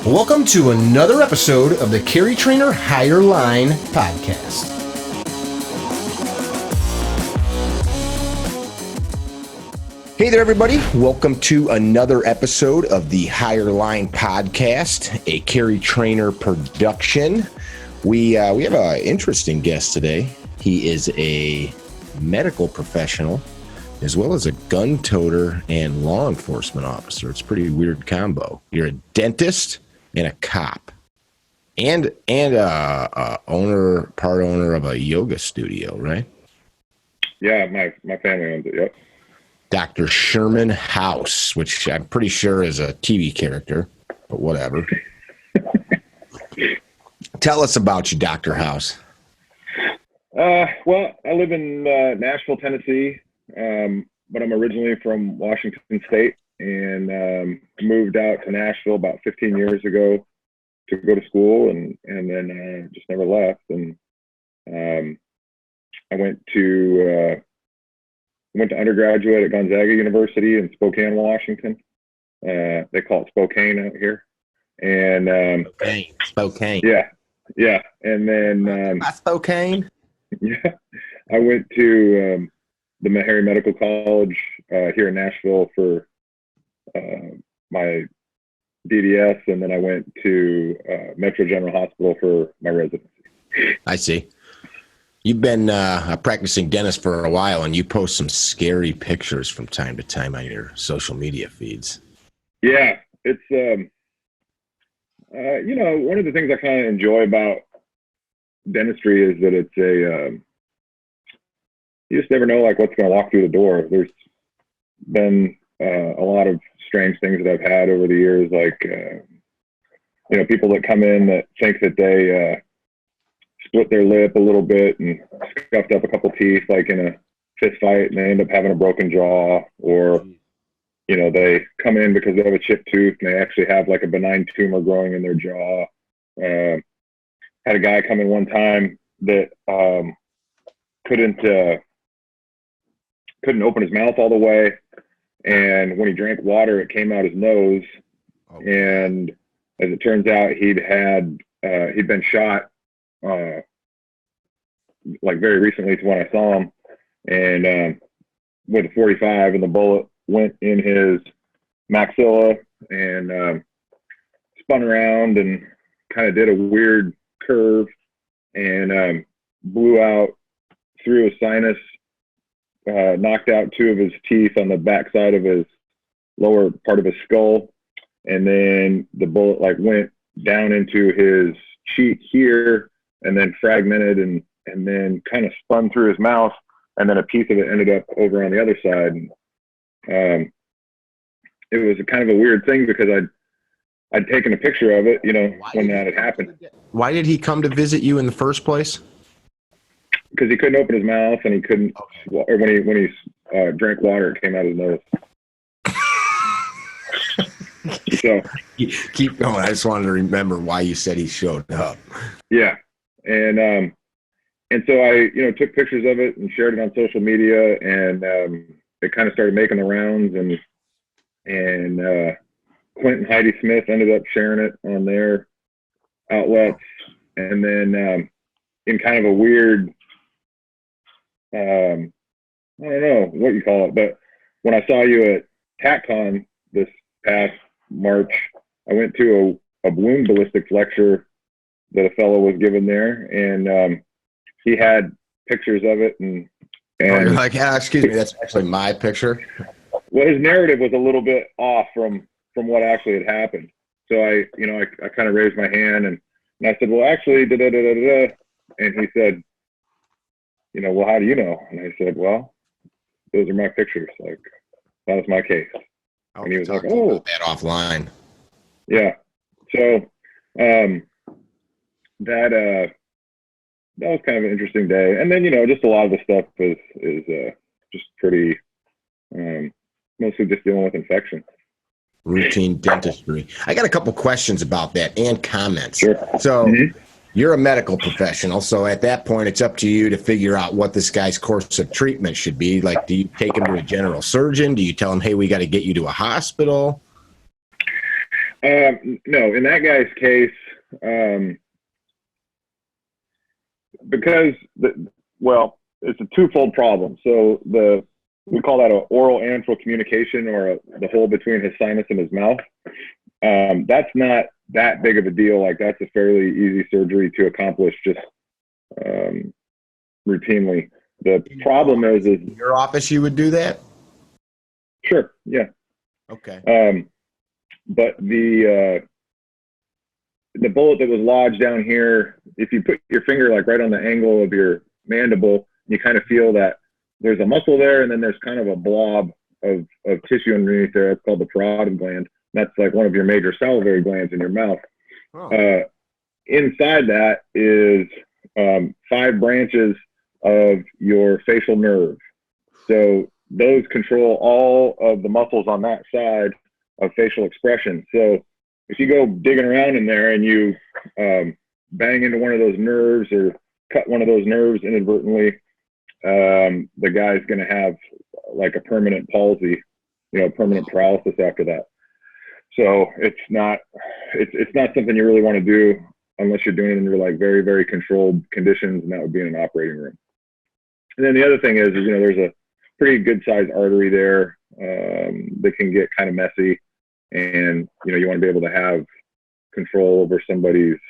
Welcome to another episode of the CarryTrainer Higher Line podcast. Hey there, everybody. Welcome to another episode of the Higher Line podcast, a CarryTrainer production. We have an interesting guest today. He is a medical professional as well as a gun toter and law enforcement officer. It's a pretty weird combo. You're a dentist and a cop, and part owner of a yoga studio, right? Yeah, my family owns it. Yep. Dr. Sherman House, which I'm pretty sure is a TV character, but whatever. Tell us about you, Dr. House. Well, I live in Nashville, Tennessee, but I'm originally from Washington State, and moved out to Nashville about 15 years ago to go to school, and then just never left. And I went to undergraduate at Gonzaga University in Spokane, Washington. They call it Spokane out here. And Spokane. Yeah. And then Spokane. Yeah, I went to the Meharry Medical College here in Nashville for my DDS, and then I went to Metro General Hospital for my residency. I see. You've been a practicing dentist for a while, and you post some scary pictures from time to time on your social media feeds. Yeah, it's one of the things I kind of enjoy about dentistry is that it's you just never know like what's going to walk through the door. There's been a lot of strange things that I've had over the years, like people that come in that think that they split their lip a little bit and scuffed up a couple teeth, like in a fist fight, and they end up having a broken jaw, or they come in because they have a chipped tooth and they actually have like a benign tumor growing in their jaw. Had a guy come in one time that couldn't open his mouth all the way, and when he drank water, it came out his nose. Okay. And as it turns out, he'd been shot like very recently to when I saw him, and with a 45, and the bullet went in his maxilla and spun around and kind of did a weird curve and blew out through his sinus, knocked out two of his teeth on the backside of his lower part of his skull, and then the bullet like went down into his cheek here and then fragmented and then kind of spun through his mouth, and then a piece of it ended up over on the other side. And it was a kind of a weird thing because I'd taken a picture of it, when that had happened. Why did he come to visit you in the first place? Because he couldn't open his mouth, and he couldn't, or when he drank water, it came out his nose. So keep going. I just wanted to remember why you said he showed up. Yeah, and so I took pictures of it and shared it on social media, and it kind of started making the rounds, and Clint and Heidi Smith ended up sharing it on their outlets, and then in kind of a weird, I don't know what you call it, but when I saw you at TACCon this past March, I went to a balloon ballistics lecture that a fellow was giving there, and he had pictures of it, and you're like, excuse me, that's actually my picture. Well, his narrative was a little bit off from what actually had happened. So I kind of raised my hand and I said, well, actually, da-da-da-da-da. And he said, well, how do you know? And I said, well, those are my pictures. Like, that was my case. And he was like, oh, about that offline. Yeah. So that was kind of an interesting day. And then, just a lot of the stuff is just pretty, mostly just dealing with infection. Routine dentistry. I got a couple questions about that and comments. Sure. So you're a medical professional. So at that point, it's up to you to figure out what this guy's course of treatment should be. Like, do you take him to a general surgeon? Do you tell him, hey, we got to get you to a hospital? No, in that guy's case, because it's a twofold problem. So we call that an oral antral communication, or the hole between his sinus and his mouth. That's not that big of a deal. Like, that's a fairly easy surgery to accomplish just routinely. The problem is in your office you would do that? Sure, yeah. Okay. But the bullet that was lodged down here, if you put your finger like right on the angle of your mandible, you kind of feel that there's a muscle there, and then there's kind of a blob of tissue underneath there. It's called the parotid gland. That's like one of your major salivary glands in your mouth. Oh. Inside that is 5 branches of your facial nerve. So those control all of the muscles on that side of facial expression. So if you go digging around in there and you bang into one of those nerves or cut one of those nerves inadvertently, the guy's going to have like a permanent palsy, permanent paralysis after that. So it's not something you really want to do unless you're doing it under like very, very controlled conditions, and that would be in an operating room. And then the other thing is there's a pretty good sized artery there that can get kind of messy, and you want to be able to have control over somebody's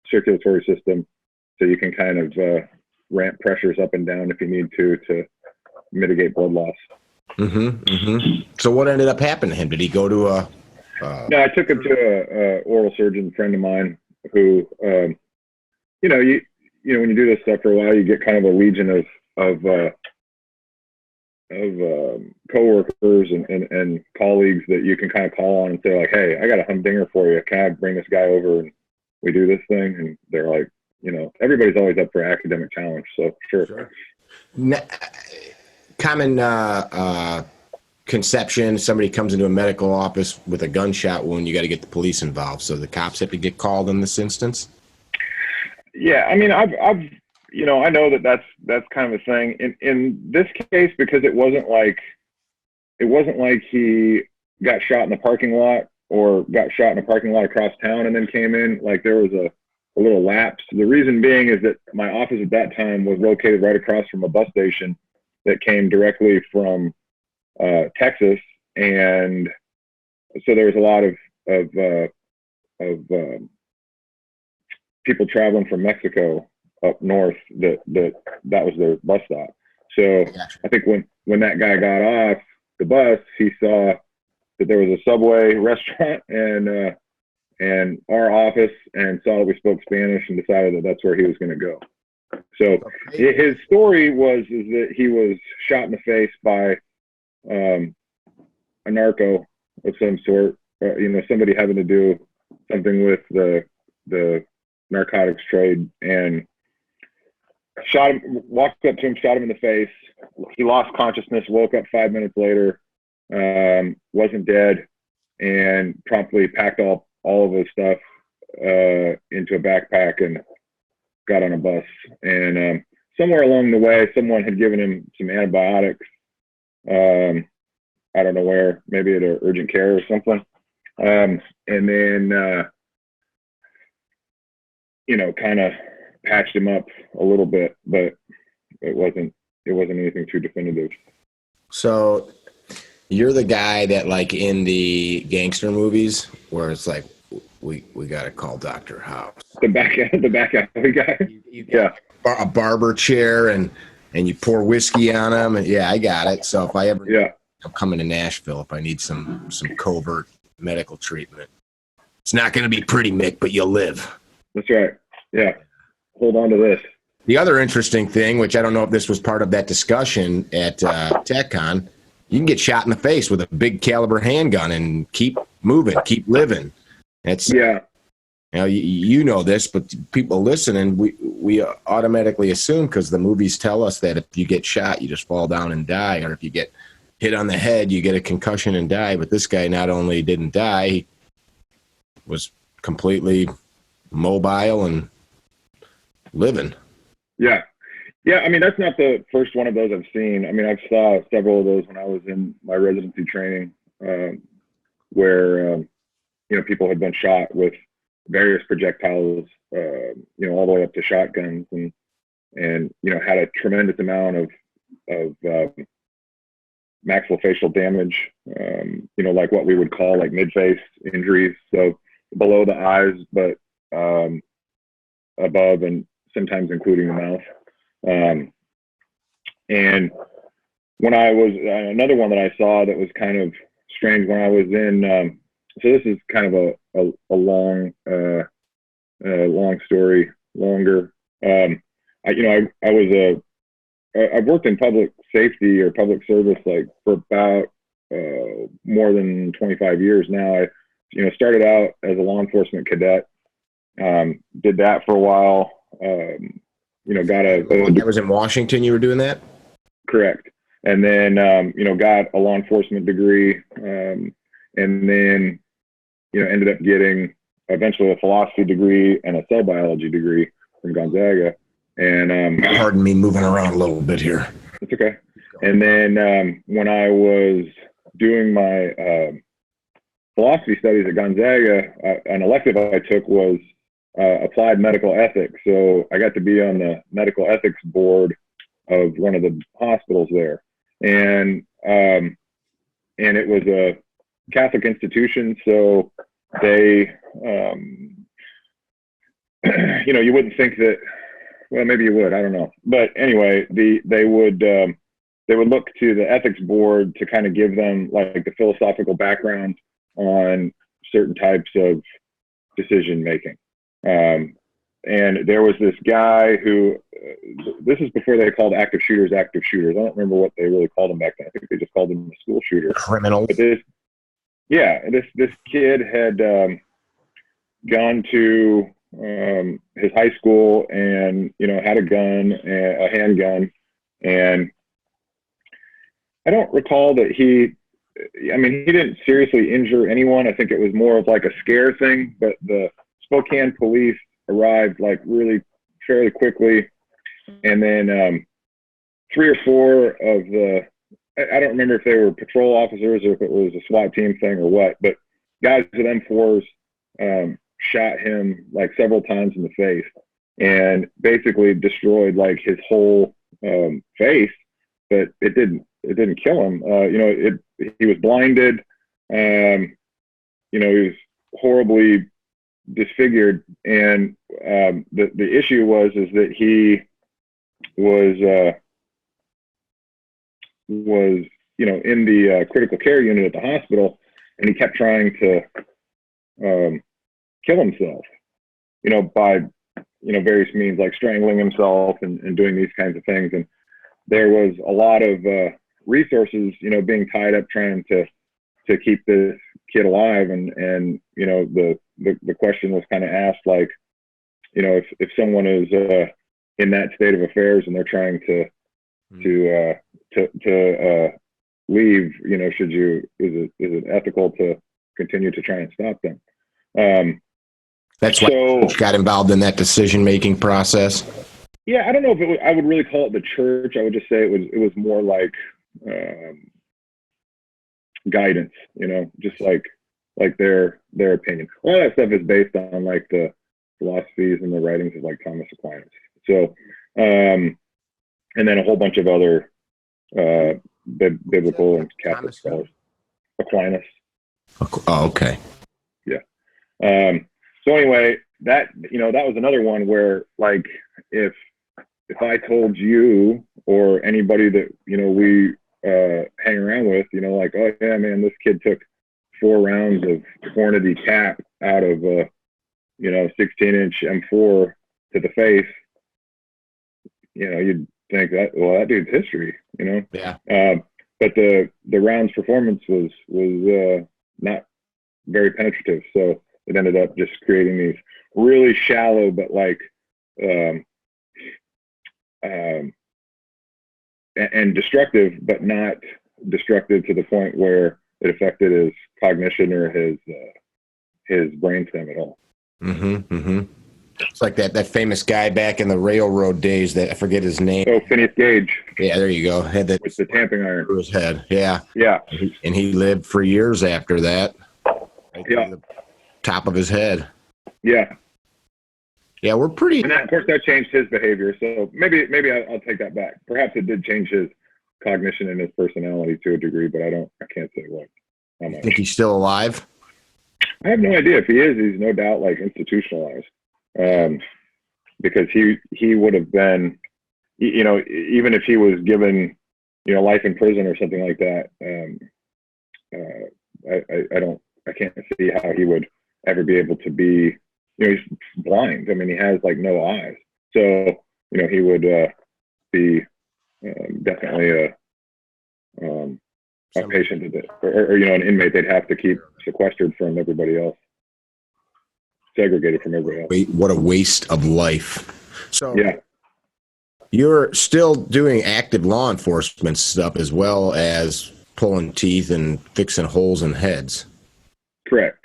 circulatory system, so you can kind of ramp pressures up and down if you need to mitigate blood loss. So what ended up happening to him? Did he go to a No, I took him to a oral surgeon friend of mine who when you do this stuff for a while, you get kind of a legion of coworkers and colleagues that you can kind of call on and say like, hey, I got a humdinger for you. Can I bring this guy over and we do this thing? And they're like, everybody's always up for academic challenge. So sure. Common conception, somebody comes into a medical office with a gunshot wound, you got to get the police involved. So the cops have to get called in this instance? Yeah, I mean, I've I know that's kind of a thing. In this case, because it wasn't like he got shot in the parking lot or got shot in a parking lot across town and then came in. Like, there was a little lapse. The reason being is that my office at that time was located right across from a bus station that came directly from Texas, and so there was a lot of people traveling from Mexico up north that was their bus stop. So I think when that guy got off the bus, he saw that there was a Subway restaurant and our office, and saw that we spoke Spanish and decided that that's where he was going to go. So his story is that he was shot in the face by a narco of some sort, somebody having to do something with the narcotics trade, and shot him, walked up to him, shot him in the face. He lost consciousness, woke up 5 minutes later, wasn't dead, and promptly packed all of his stuff into a backpack and got on a bus. And somewhere along the way, someone had given him some antibiotics. I don't know where, maybe at an urgent care or something. And then, kind of patched him up a little bit, but it wasn't anything too definitive. So you're the guy that, like in the gangster movies, where it's like, we got to call Dr. House. The back alley guy. Yeah. A barber chair and you pour whiskey on him. And yeah, I got it. So if I ever, I'm coming to Nashville, if I need some covert medical treatment, it's not going to be pretty, Mick, but you'll live. That's right. Yeah. Hold on to this. The other interesting thing, which I don't know if this was part of that discussion at TechCon, you can get shot in the face with a big caliber handgun and keep moving, keep living. That's you know this, but people listening, we automatically assume, because the movies tell us that if you get shot, you just fall down and die, or if you get hit on the head, you get a concussion and die. But this guy not only didn't die, he was completely mobile and living. Yeah. I mean, that's not the first one of those I've seen. I mean, I've saw several of those when I was in my residency training, where people had been shot with various projectiles, all the way up to shotguns, and had a tremendous amount of maxillofacial damage, like what we would call like mid-face injuries. So below the eyes, but above and sometimes including the mouth. And when I was, another one that I saw that was kind of strange when I was in, so this is kind of a long, long story, longer. I've worked in public safety or public service like for about more than 25 years now. I started out as a law enforcement cadet, did that for a while. That was in Washington. You were doing that? Correct. And then got a law enforcement degree, and then ended up getting eventually a philosophy degree and a cell biology degree from Gonzaga. And pardon me moving around a little bit here. It's okay. And then when I was doing my philosophy studies at Gonzaga, an elective I took was applied medical ethics. So I got to be on the medical ethics board of one of the hospitals there. And it was a Catholic institution, so they, you wouldn't think that. Well, maybe you would. I don't know. But anyway, they would look to the ethics board to kind of give them like the philosophical background on certain types of decision making. And there was this guy who, this is before they called active shooters. I don't remember what they really called them back then. I think they just called them a school shooter. Criminals. But this kid had gone to his high school and had a gun, a handgun, and I don't recall that he didn't seriously injure anyone. I think it was more of like a scare thing, but the Spokane police arrived like really fairly quickly, and then 3 or 4 of the, I don't remember if they were patrol officers or if it was a SWAT team thing or what, but guys with M4s shot him like several times in the face and basically destroyed like his whole face, but it didn't kill him. He was blinded. He was horribly disfigured, and the issue was that he was in the critical care unit at the hospital, and he kept trying to kill himself, by various means, like strangling himself and doing these kinds of things. And there was a lot of resources being tied up trying to keep this kid alive, and the question was kind of asked, like, if someone is in that state of affairs and they're trying to leave, is it ethical to continue to try and stop them? That's why you got involved in that decision-making process. Yeah, I don't know if I would really call it the church. I would just say it was more like guidance, just like their opinion. A lot of that stuff is based on like the philosophies and the writings of like Thomas Aquinas. So, and then a whole bunch of other biblical and Catholic scholars. Aquinas. Oh, okay. Yeah. So anyway, that was another one where, like, if I told you or anybody that we hang around with, like, oh yeah, man, this kid took 4 rounds of Hornady cap out of 16-inch M4 to the face, you'd think that, well, that dude's history, Yeah. But the round's performance was not very penetrative, so it ended up just creating these really shallow, but like, and destructive, but not destructive to the point where it affected his cognition or his brainstem at all. Mm-hmm. Mm-hmm. It's like that famous guy back in the railroad days that I forget his name. Oh, Phineas Gage. Yeah, there you go. Had that with the tamping iron through his head. Yeah. Yeah. And he lived for years after that. Yeah. top of his head. Yeah. Yeah, we're pretty. And that, of course, that changed his behavior. So maybe I'll take that back. Perhaps it did change his cognition and his personality to a degree, but I can't say what. I think he's still alive. I have no idea. If he is, he's no doubt like institutionalized, because he would have been, you know, even if he was given, you know, life in prison or something like that. I can't see how he would ever be able to be. You know, he's blind. I mean, he has like no eyes. So, you know, he would be definitely a patient, or you know, an inmate they'd have to keep sequestered from everybody else, segregated from everybody else. Wait, what a waste of life. So yeah, you're still doing active law enforcement stuff as well as pulling teeth and fixing holes in heads. Correct.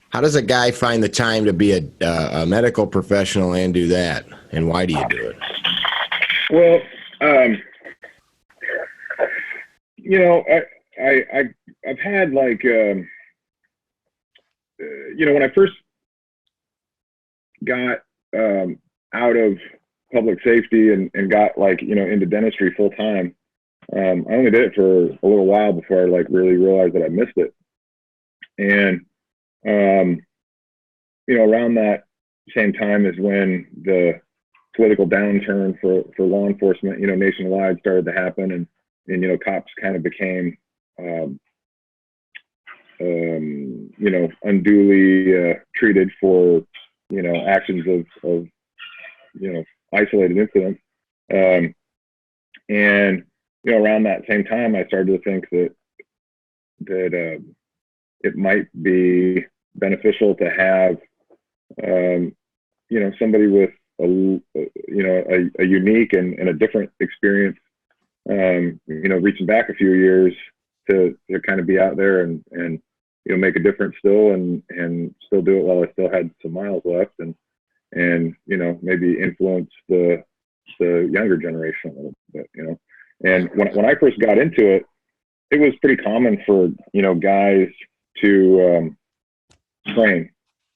How does a guy find the time to be a medical professional and do that? And why do you do it? Well, you know, I've had like, you know, when I first got out of public safety and got like, you know, into dentistry full time, I only did it for a little while before I like really realized that I missed it. And you know, around that same time is when the political downturn for law enforcement, you know, nationwide started to happen, and you know, cops kind of became, you know, unduly treated for, you know, actions of you know, isolated incidents, and you know, around that same time, I started to think that it might be beneficial to have, you know, somebody with you know, a unique and a different experience, you know, reaching back a few years to kind of be out there and you know, make a difference still and still do it while I still had some miles left, and you know, maybe influence the younger generation a little bit, you know. And when I first got into it, it was pretty common for, you know, guys to train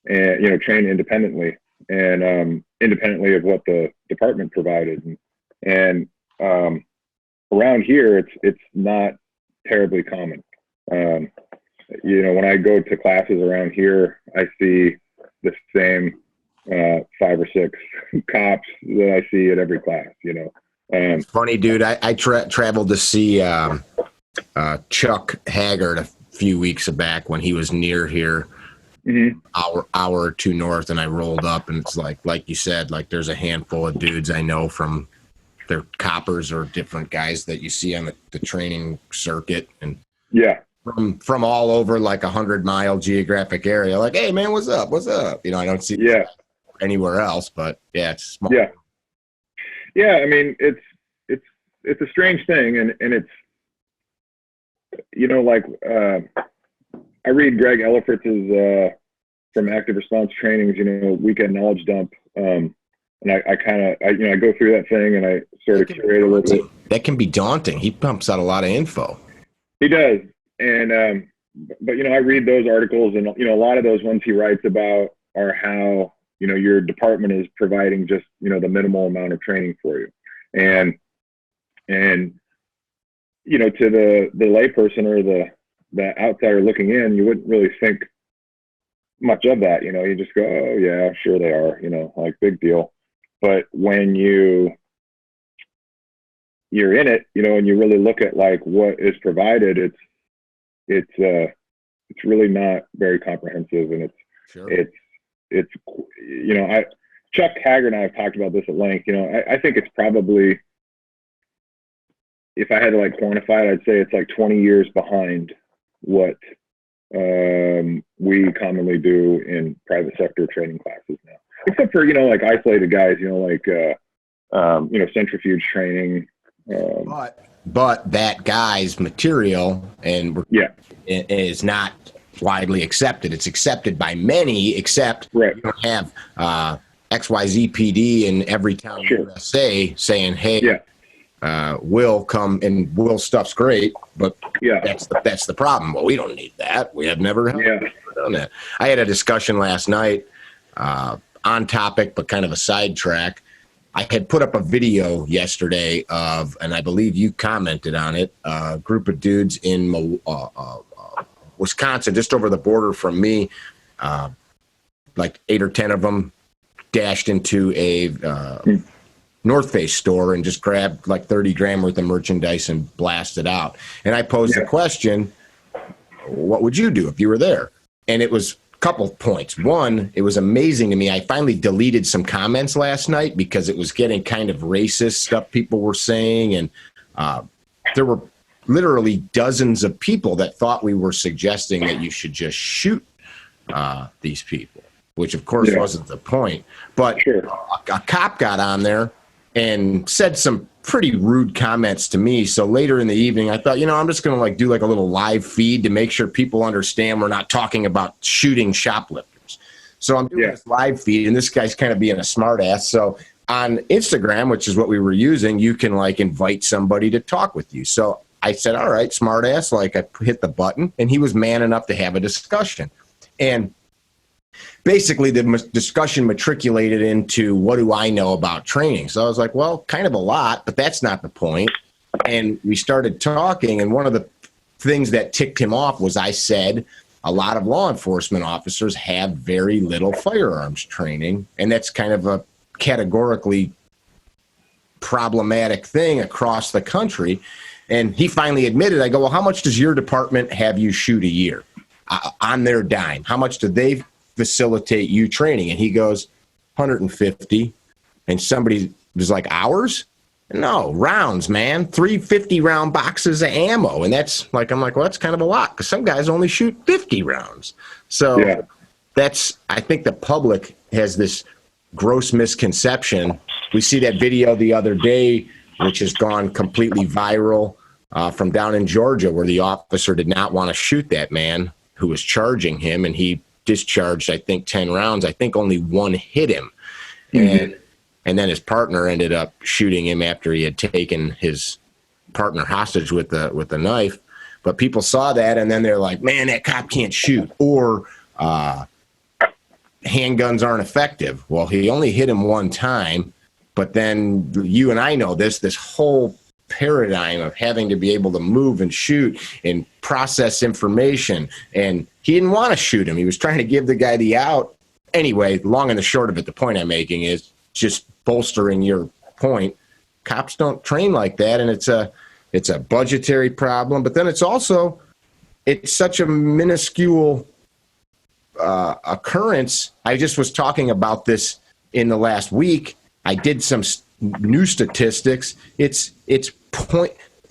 and, you know, train independently and independently of what the department provided. And around here, it's not terribly common. You know, when I go to classes around here, I see the same 5 or 6 cops that I see at every class, you know. Funny, dude. I traveled to see Chuck Haggard a few weeks back when he was near here, hour or two north, and I rolled up, and it's like you said, like there's a handful of dudes I know from their coppers or different guys that you see on the training circuit, and yeah, from all over like 100-mile geographic area. Like, hey man, what's up? You know, I don't see anywhere else, but yeah, it's small. Yeah. I mean, it's a strange thing, and it's, you know, like I read Greg Ellifritz's from Active Response Training's, you know, weekend knowledge dump, and I kind of, you know, I go through that thing and I sort of curate a little bit. That can be daunting. He pumps out a lot of info. He does, and but you know, I read those articles, and you know, a lot of those ones he writes about are how, you know, your department is providing just, you know, the minimal amount of training for you, and you know, to the layperson or the outsider looking in, you wouldn't really think much of that. You know, you just go, oh yeah, sure they are, you know, like big deal. But when you're in it, you know, and you really look at like what is provided, it's really not very comprehensive, and it's you know, Chuck Haggard and I have talked about this at length. You know, I think it's probably, if I had to like quantify it, I'd say it's like 20 years behind what we commonly do in private sector training classes now, except for, you know, like isolated guys, you know, like you know, centrifuge training. But that guy's material is not widely accepted. It's accepted by many, except you don't have XYZ PD in every town in USA saying, hey, Will come, and Will stuff's great, but that's the problem. Well, we don't need that. We have never had done that. I had a discussion last night on topic, but kind of a sidetrack. I had put up a video yesterday of, and I believe you commented on it, a group of dudes in Wisconsin, just over the border from me, like 8 or 10 of them dashed into a North Face store and just grabbed like 30 grand worth of merchandise and blasted out. And I posed the question, what would you do if you were there? And it was a couple points. One, it was amazing to me. I finally deleted some comments last night because it was getting kind of racist stuff people were saying. And there were literally dozens of people that thought we were suggesting that you should just shoot these people, which of course wasn't the point. But a cop got on there and said some pretty rude comments to me. So later in the evening, I thought, I'm just going to do a little live feed to make sure people understand we're not talking about shooting shoplifters. So I'm doing this live feed, and this guy's kind of being a smart ass. So on Instagram, which is what we were using, you can invite somebody to talk with you. So I said, all right, smart ass. I hit the button, and he was man enough to have a discussion. And basically the discussion matriculated into, what do I know about training? So I was like, well, kind of a lot, but that's not the point. And we started talking, and one of the things that ticked him off was I said a lot of law enforcement officers have very little firearms training, and that's kind of a categorically problematic thing across the country. And he finally admitted, I go, well, how much does your department have you shoot a year on their dime? How much do they facilitate you training? And he goes, 150. And somebody was like, hours? No, rounds, man. 350 round boxes of ammo. And that's I'm like, well, that's kind of a lot, because some guys only shoot 50 rounds. So I think the public has this gross misconception. We see that video the other day, which has gone completely viral, from down in Georgia, where the officer did not want to shoot that man who was charging him, and he discharged, I think, 10 rounds. I think only one hit him. And then his partner ended up shooting him after he had taken his partner hostage with the knife. But people saw that, and then they're like, man, that cop can't shoot. Or handguns aren't effective. Well, he only hit him one time. But then you and I know this whole paradigm of having to be able to move and shoot and process information, and he didn't want to shoot him. He was trying to give the guy the out. Anyway, long and the short of it, the point I'm making is just bolstering your point. Cops don't train like that, and it's a budgetary problem, but then it's such a minuscule occurrence. I just was talking about this in the last week. I did some new statistics.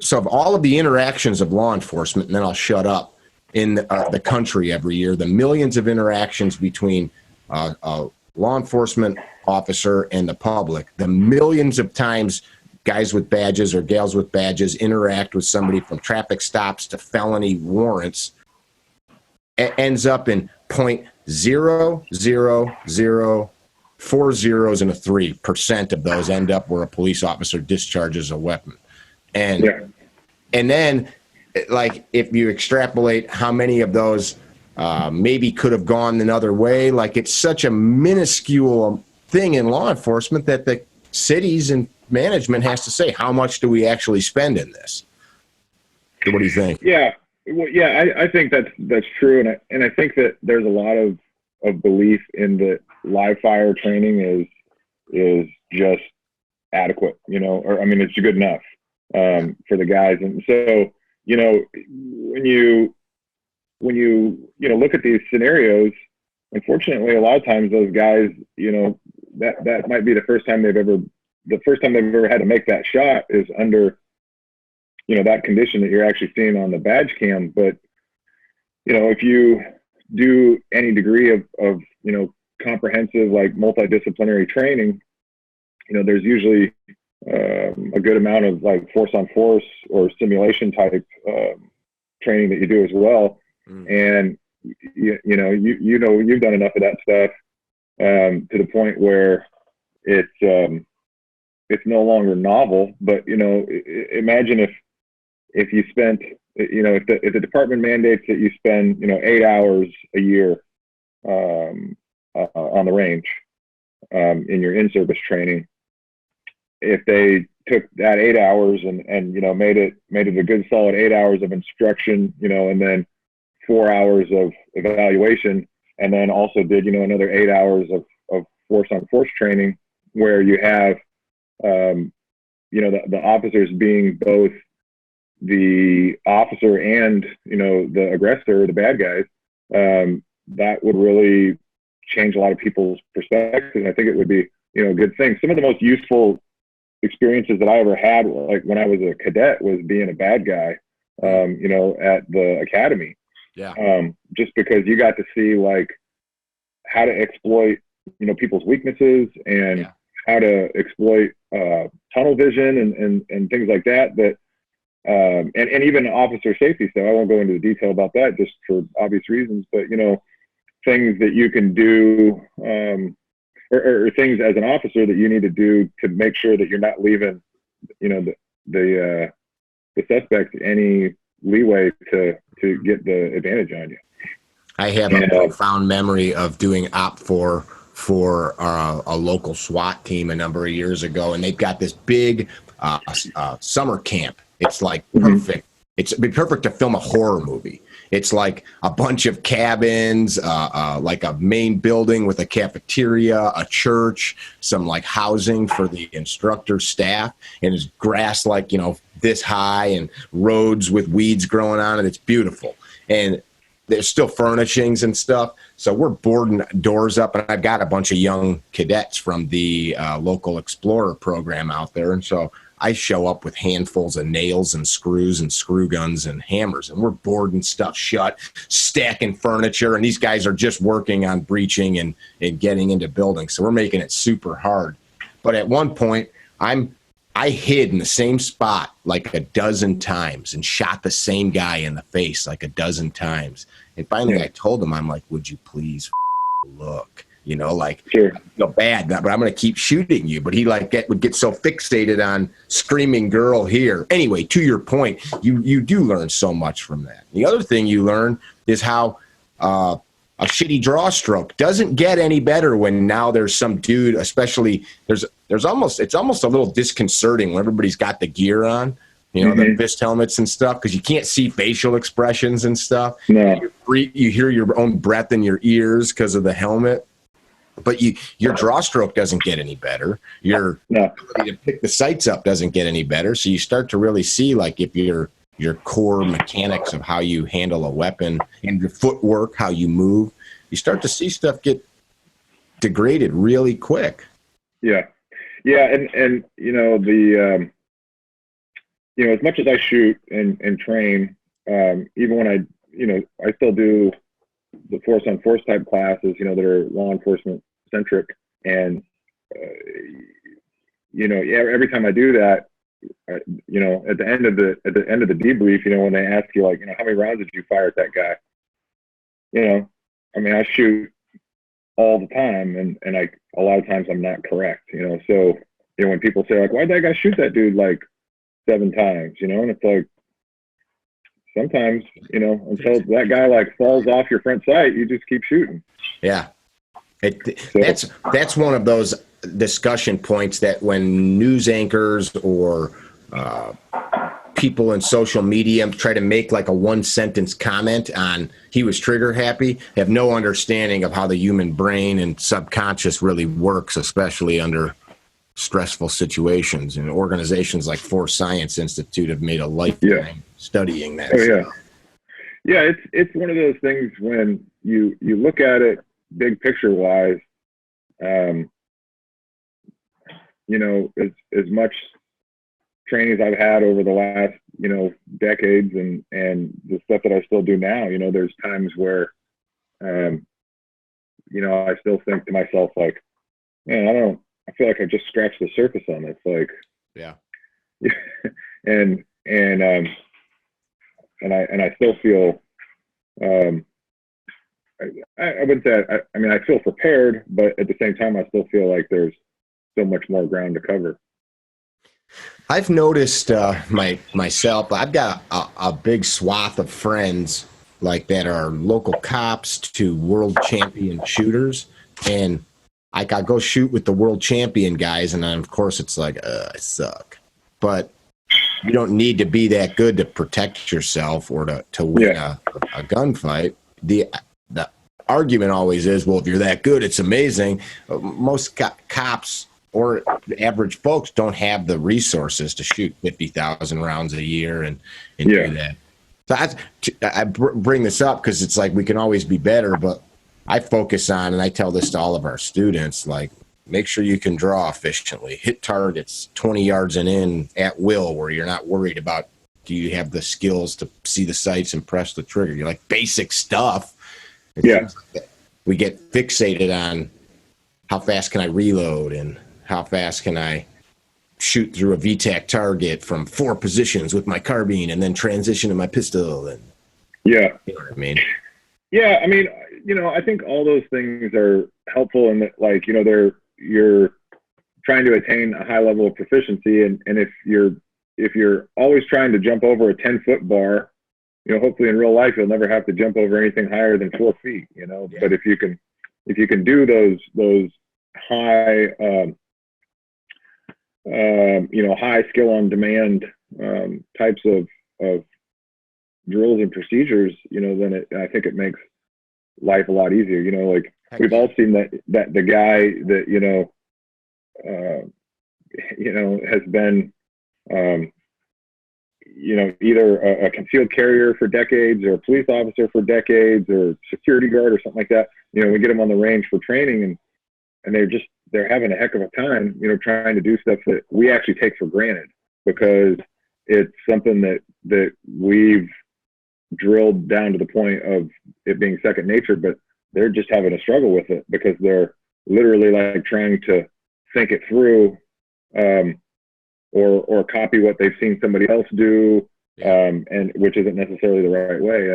So of all of the interactions of law enforcement, and then I'll shut up, in the country every year, the millions of interactions between a law enforcement officer and the public, the millions of times guys with badges or gals with badges interact with somebody, from traffic stops to felony warrants, ends up in 0.000 zeros and a 3% of those end up where a police officer discharges a weapon. And then, if you extrapolate how many of those maybe could have gone another way, it's such a minuscule thing in law enforcement that the cities and management has to say, how much do we actually spend in this? What do you think? I think that's true, and I think that there's a lot of belief in that live fire training is just adequate, or it's good enough for the guys. And so, when you look at these scenarios, unfortunately, a lot of times those guys, that might be the first time they've ever had to make that shot is under, that condition that you're actually seeing on the badge cam. But, if you do any degree of comprehensive, multidisciplinary training, there's usually a good amount of force on force or simulation type training that you do as well. And you've done enough of that stuff to the point where it's no longer novel. But imagine if you spent if the department mandates that you spend, 8 hours a year on the range in your in-service training, if they took that 8 hours and made it a good solid 8 hours of instruction, and then 4 hours of evaluation, and then also did, another 8 hours of force on force training, where you have, the officers being both the officer and, the aggressor, the bad guys, that would really change a lot of people's perspectives. And I think it would be, a good thing. Some of the most useful experiences that I ever had, like when I was a cadet, was being a bad guy, at the academy. Yeah. Just because you got to see like how to exploit, people's weaknesses, and how to exploit tunnel vision and things like that. And even officer safety stuff. I won't go into the detail about that just for obvious reasons, but things that you can do, or things as an officer that you need to do to make sure that you're not leaving, the suspect any leeway to get the advantage on you. I have a profound memory of doing OPFOR for a local SWAT team a number of years ago, and they've got this big summer camp. It's like perfect. It'd be perfect to film a horror movie. It's like a bunch of cabins, like a main building with a cafeteria, a church, some like housing for the instructor staff, and it's grass like, this high, and roads with weeds growing on it. It's beautiful. And there's still furnishings and stuff. So we're boarding doors up, and I've got a bunch of young cadets from the local Explorer program out there. And so I show up with handfuls of nails and screws and screw guns and hammers, and we're boarding stuff shut, stacking furniture, and these guys are just working on breaching and getting into buildings. So we're making it super hard. But at one point, I hid in the same spot like a dozen times and shot the same guy in the face like a dozen times. And finally I told him, I'm like, would you please look? Sure. I feel bad, but I'm going to keep shooting you. But he would get so fixated on screaming girl here. Anyway, to your point, you do learn so much from that. The other thing you learn is how a shitty draw stroke doesn't get any better when now there's some dude, especially it's almost a little disconcerting when everybody's got the gear on, the fist helmets and stuff, because you can't see facial expressions and stuff. No. You hear your own breath in your ears because of the helmet. But your draw stroke doesn't get any better. Your ability to pick the sights up doesn't get any better. So you start to really see, like, if your core mechanics of how you handle a weapon and your footwork, how you move, you start to see stuff get degraded really quick. Yeah. And as much as I shoot and train, even when I still do the force on force type classes, that are law enforcement centric. And, every time I do that, at the end of the debrief, when they ask you, like, how many rounds did you fire at that guy? I shoot all the time, and a lot of times I'm not correct, so, when people say, like, why'd that guy shoot that dude like 7 times, and it's like, sometimes, until that guy like falls off your front sight, you just keep shooting. Yeah. That's one of those discussion points that when news anchors or people in social media try to make like a 1-sentence comment on he was trigger happy, have no understanding of how the human brain and subconscious really works, especially under stressful situations. And organizations like Force Science Institute have made a lifetime studying that. It's one of those things when you look at it big picture wise, as much training as I've had over the last, decades and the stuff that I still do now, there's times where, I still think to myself, like, man, I feel like I just scratched the surface on this. Like, and I still feel, I wouldn't say, I feel prepared, but at the same time, I still feel like there's so much more ground to cover. I've noticed myself. I've got a big swath of friends like that are local cops to world champion shooters, and I go shoot with the world champion guys, and then of course it's like, I suck. But you don't need to be that good to protect yourself or to win a gunfight. The argument always is, well, if you're that good, it's amazing. Most cops or average folks don't have the resources to shoot 50,000 rounds a year and do that. So I bring this up because it's like we can always be better, but I focus on, and I tell this to all of our students, like, make sure you can draw efficiently, hit targets 20 yards and in at will, where you're not worried about, do you have the skills to see the sights and press the trigger? You're like basic stuff. We get fixated on how fast can I reload and how fast can I shoot through a VTAC target from 4 positions with my carbine and then transition to my pistol. And you know what I mean? Yeah, I mean, I think all those things are helpful in that, like, you're trying to attain a high level of proficiency, and if you're always trying to jump over a 10-foot bar, hopefully in real life you'll never have to jump over anything higher than 4 feet. Yeah. But if you can do those high high skill on demand types of drills and procedures, then I think it makes life a lot easier. Like, we've all seen that the guy that has been either a concealed carrier for decades, or a police officer for decades, or security guard or something like that. We get them on the range for training, and they're having a heck of a time, trying to do stuff that we actually take for granted, because it's something that we've drilled down to the point of it being second nature, but they're just having a struggle with it because they're literally like trying to think it through, or copy what they've seen somebody else do, and which isn't necessarily the right way.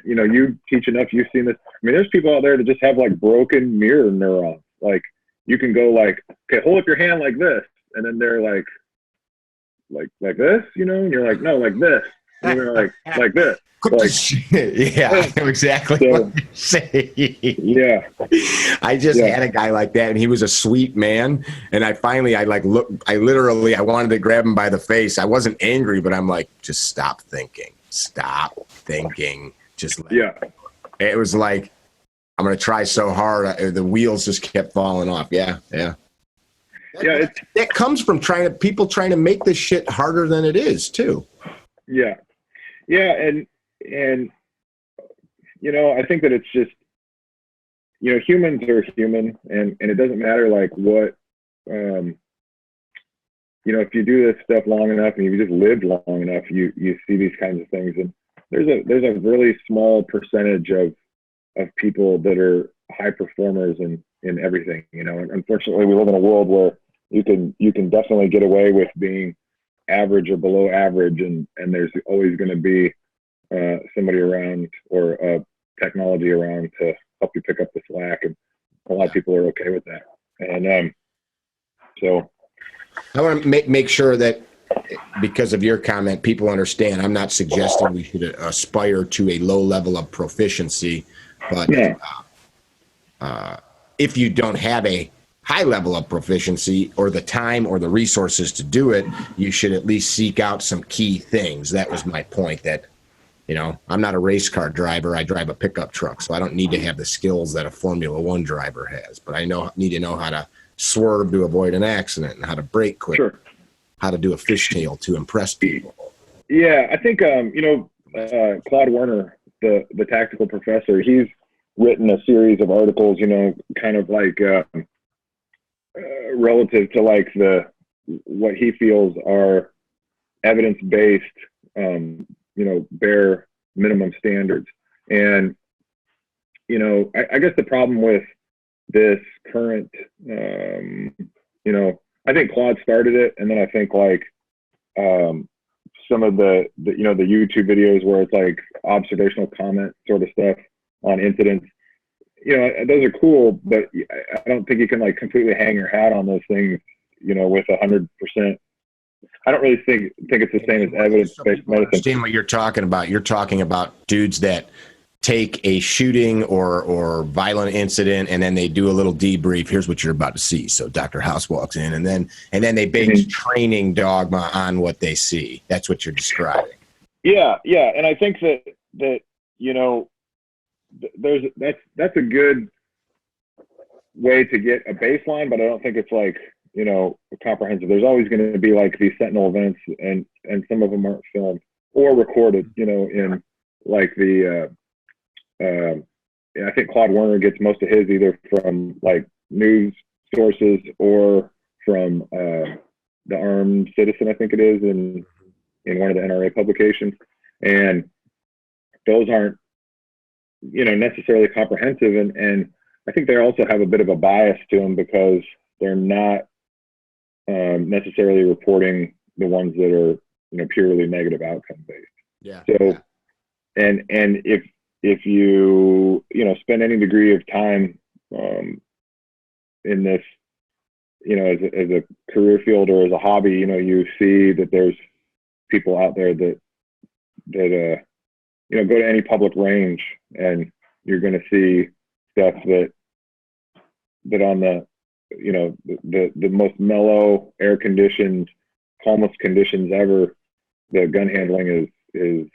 You teach enough, you've seen this. I mean, there's people out there that just have like broken mirror neurons. Like, you can go like, okay, hold up your hand like this, and then they're like this, and you're like, no, like this, and they're like this. Yeah, I know exactly what you're saying. Yeah. I just had a guy like that, and he was a sweet man. And I wanted to grab him by the face. I wasn't angry, but I'm like, just stop thinking. Just let it. It was like, I'm going to try so hard. The wheels just kept falling off. Yeah. That comes from people trying to make this shit harder than it is too. Yeah. And I think that it's just, humans are human, and it doesn't matter like what, if you do this stuff long enough and you just lived long enough, you see these kinds of things. And there's a really small percentage of people that are high performers in everything, and unfortunately we live in a world where you can definitely get away with being average or below average, and there's always going to be somebody around or technology around to help you pick up the slack, and a lot of people are okay with that. And so I want to make sure that, because of your comment, people understand I'm not suggesting we should aspire to a low level of proficiency, but if you don't have a high level of proficiency or the time or the resources to do it, you should at least seek out some key things. That was my point, that I'm not a race car driver. I drive a pickup truck, so I don't need to have the skills that a Formula One driver has. But I need to know how to swerve to avoid an accident, and how to brake quick, how to do a fishtail to impress people. Yeah, I think Claude Werner, the tactical professor, he's written a series of articles, kind of like relative to like what he feels are evidence-based, bare minimum standards. And, I guess the problem with this current, I think Claude started it. And then I think like some of the YouTube videos where it's like observational comment sort of stuff on incidents, those are cool, but I don't think you can like completely hang your hat on those things, with 100%. I don't really think it's the same as evidence-based medicine. Understand what you're talking about. You're talking about dudes that take a shooting or violent incident, and then they do a little debrief. Here's what you're about to see. So Dr. House walks in, and then they base training dogma on what they see. That's what you're describing. Yeah, and I think that that's a good way to get a baseline, but I don't think it's like comprehensive. There's always going to be like these sentinel events, and some of them aren't filmed or recorded. In like the I think Claude Werner gets most of his either from like news sources or from the Armed Citizen, I think it is, in one of the NRA publications, and those aren't necessarily comprehensive, and I think they also have a bit of a bias to them because they're not necessarily reporting the ones that are purely negative outcome based. Yeah. So and if you spend any degree of time in this as a career field or as a hobby, you see that there's people out there that go to any public range, and you're going to see stuff that on the most mellow, air conditioned, calmest conditions ever, the gun handling is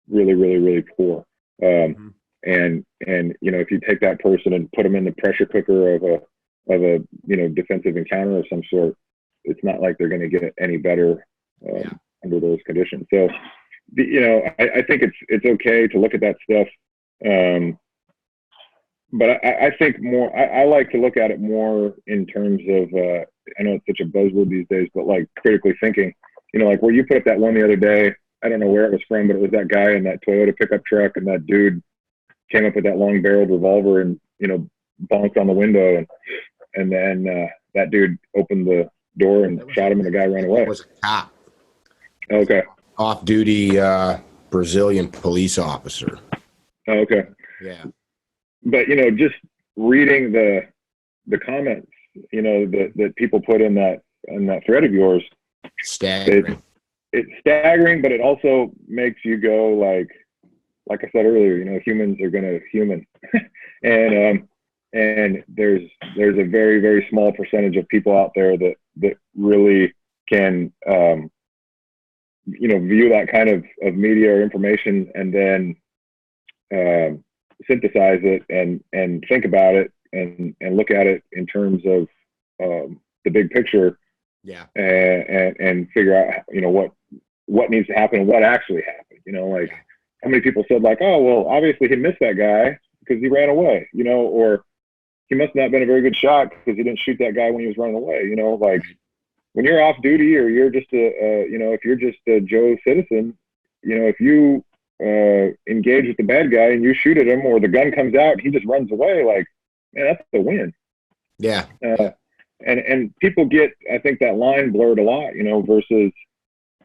really, really, really poor. And if you take that person and put them in the pressure cooker of a defensive encounter of some sort, it's not like they're going to get any better under those conditions. So I think it's okay to look at that stuff, but I think more. I like to look at it more in terms of I know it's such a buzzword these days, but like critically thinking. Like where you put up that one the other day. I don't know where it was from, but it was that guy in that Toyota pickup truck, and that dude came up with that long-barreled revolver and bonked on the window, and then that dude opened the door and shot him, and the guy ran away. It was a cop. Okay. Off-duty Brazilian police officer. Okay. Yeah. But just reading the comments, that people put in that thread of yours, staggering. It's staggering, but it also makes you go like I said earlier, humans are going to human, and there's a very, very small percentage of people out there that really can view that kind of media or information and then synthesize it and think about it and look at it in terms of the big picture. Yeah. And figure out what needs to happen and what actually happened. How many people said like, oh well, obviously he missed that guy because he ran away, or he must not have been a very good shot because he didn't shoot that guy when he was running away. Like when you're off duty or you're just if you're just a Joe citizen, if you engage with the bad guy and you shoot at him, or the gun comes out and he just runs away, like, man, that's the win. Yeah. And people get, I think, that line blurred a lot, versus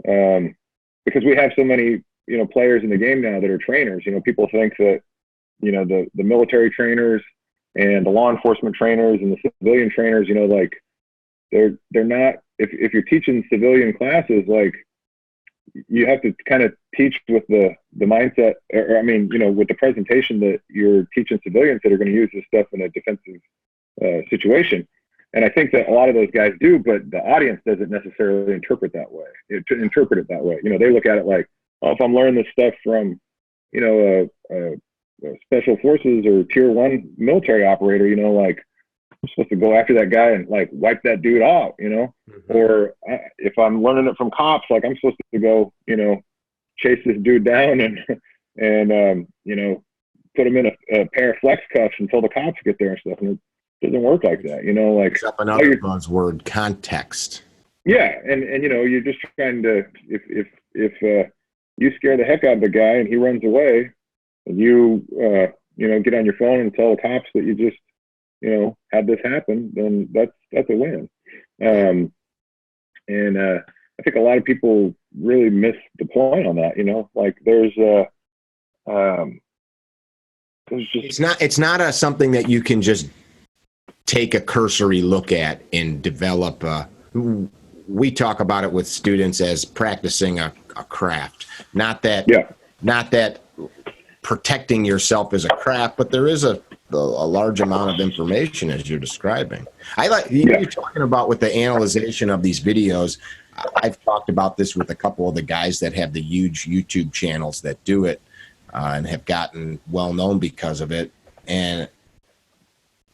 because we have so many, players in the game now that are trainers. People think that, the military trainers and the law enforcement trainers and the civilian trainers, like they're not, if you're teaching civilian classes, like you have to kind of teach with the mindset, with the presentation that you're teaching civilians that are going to use this stuff in a defensive situation. And I think that a lot of those guys do, but the audience doesn't necessarily interpret it that way. They look at it like, oh, if I'm learning this stuff from, special forces or tier 1 military operator, like I'm supposed to go after that guy and like wipe that dude out, or if I'm learning it from cops, like I'm supposed to go, chase this dude down and put him in a pair of flex cuffs until the cops get there and stuff. And it doesn't work like that, like it's up another buzzword, context. Yeah. And you're just trying to, if you scare the heck out of the guy and he runs away and you, get on your phone and tell the cops that you just, had this happen, then that's a win. And I think a lot of people really miss the point on that, like there's It's not a something that you can just take a cursory look at and develop. We talk about it with students as practicing a craft. Not that protecting yourself is a craft, but there is a large amount of information as you're describing. I like you're talking about with the analyzation of these videos. I've talked about this with a couple of the guys that have the huge YouTube channels that do it and have gotten well known because of it. And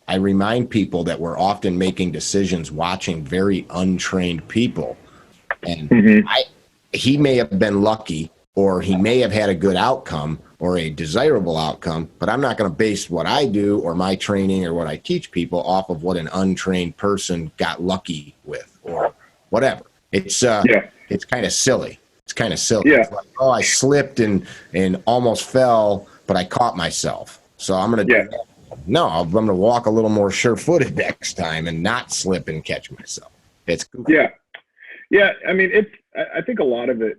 I remind people that we're often making decisions watching very untrained people. And he may have been lucky, or he may have had a good outcome or a desirable outcome, but I'm not going to base what I do or my training or what I teach people off of what an untrained person got lucky with or whatever. It's kind of silly. It's kind of silly. Yeah. It's like, oh, I slipped and almost fell, but I caught myself. So I'm going to do that. No, I'm going to walk a little more sure-footed next time and not slip and catch myself. It's goofy. Yeah. I mean, I think a lot of it,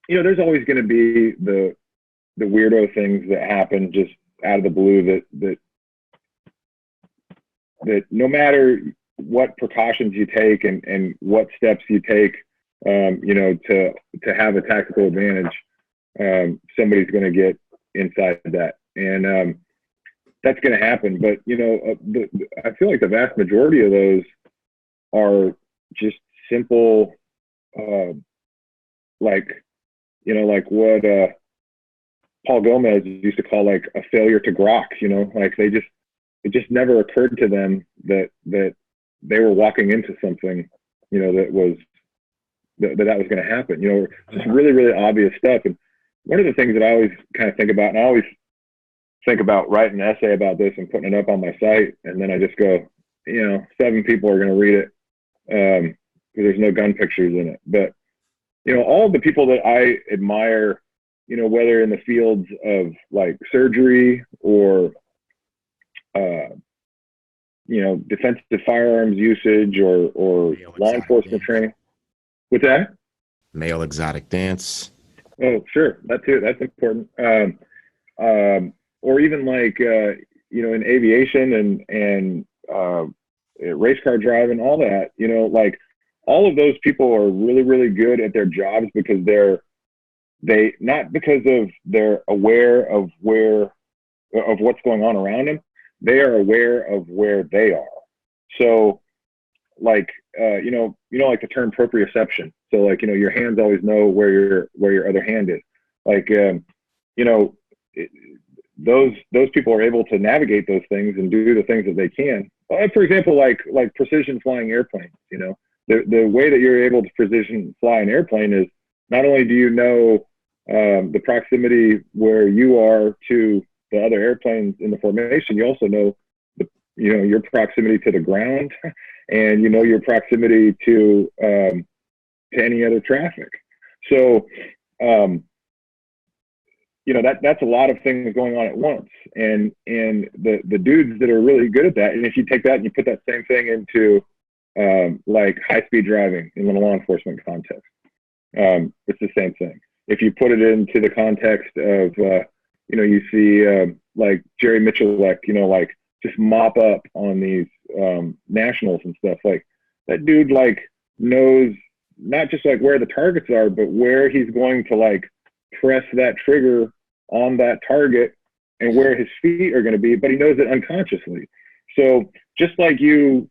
there's always going to be the weirdo things that happen just out of the blue that no matter what precautions you take and what steps you take, to have a tactical advantage, somebody's going to get inside that. And that's going to happen. But, I feel like the vast majority of those are just simple, like what Paul Gomez used to call like a failure to grok, like it just never occurred to them that they were walking into something, that was going to happen, just really, really obvious stuff. And one of the things that I always kind of think about, and I always think about writing an essay about this and putting it up on my site, and then I just go, 7 people are going to read it because there's no gun pictures in it. But all of the people that I admire, whether in the fields of like surgery or defensive firearms usage or law enforcement training. With that? Male exotic dance. Oh, sure. That too. That's important. Or even like, in aviation and race car driving, all that, like all of those people are really, really good at their jobs because not because they're aware of what's going on around them. They are aware of where they are. So like, like the term proprioception. So like, your hands always know where your other hand is. Like, those people are able to navigate those things and do the things that they can. For example, like precision flying airplanes, the way that you're able to precision fly an airplane is not only do you know the proximity where you are to the other airplanes in the formation, you also know your proximity to the ground and your proximity to any other traffic. So that's a lot of things going on at once, and the dudes that are really good at that, and if you take that and you put that same thing into like high-speed driving in the law enforcement context, it's the same thing. If you put it into the context of you see like Jerry Mitchellek, like just mop up on these nationals and stuff, like that dude like knows not just like where the targets are, but where he's going to like press that trigger on that target and where his feet are going to be, but he knows it unconsciously. So just like you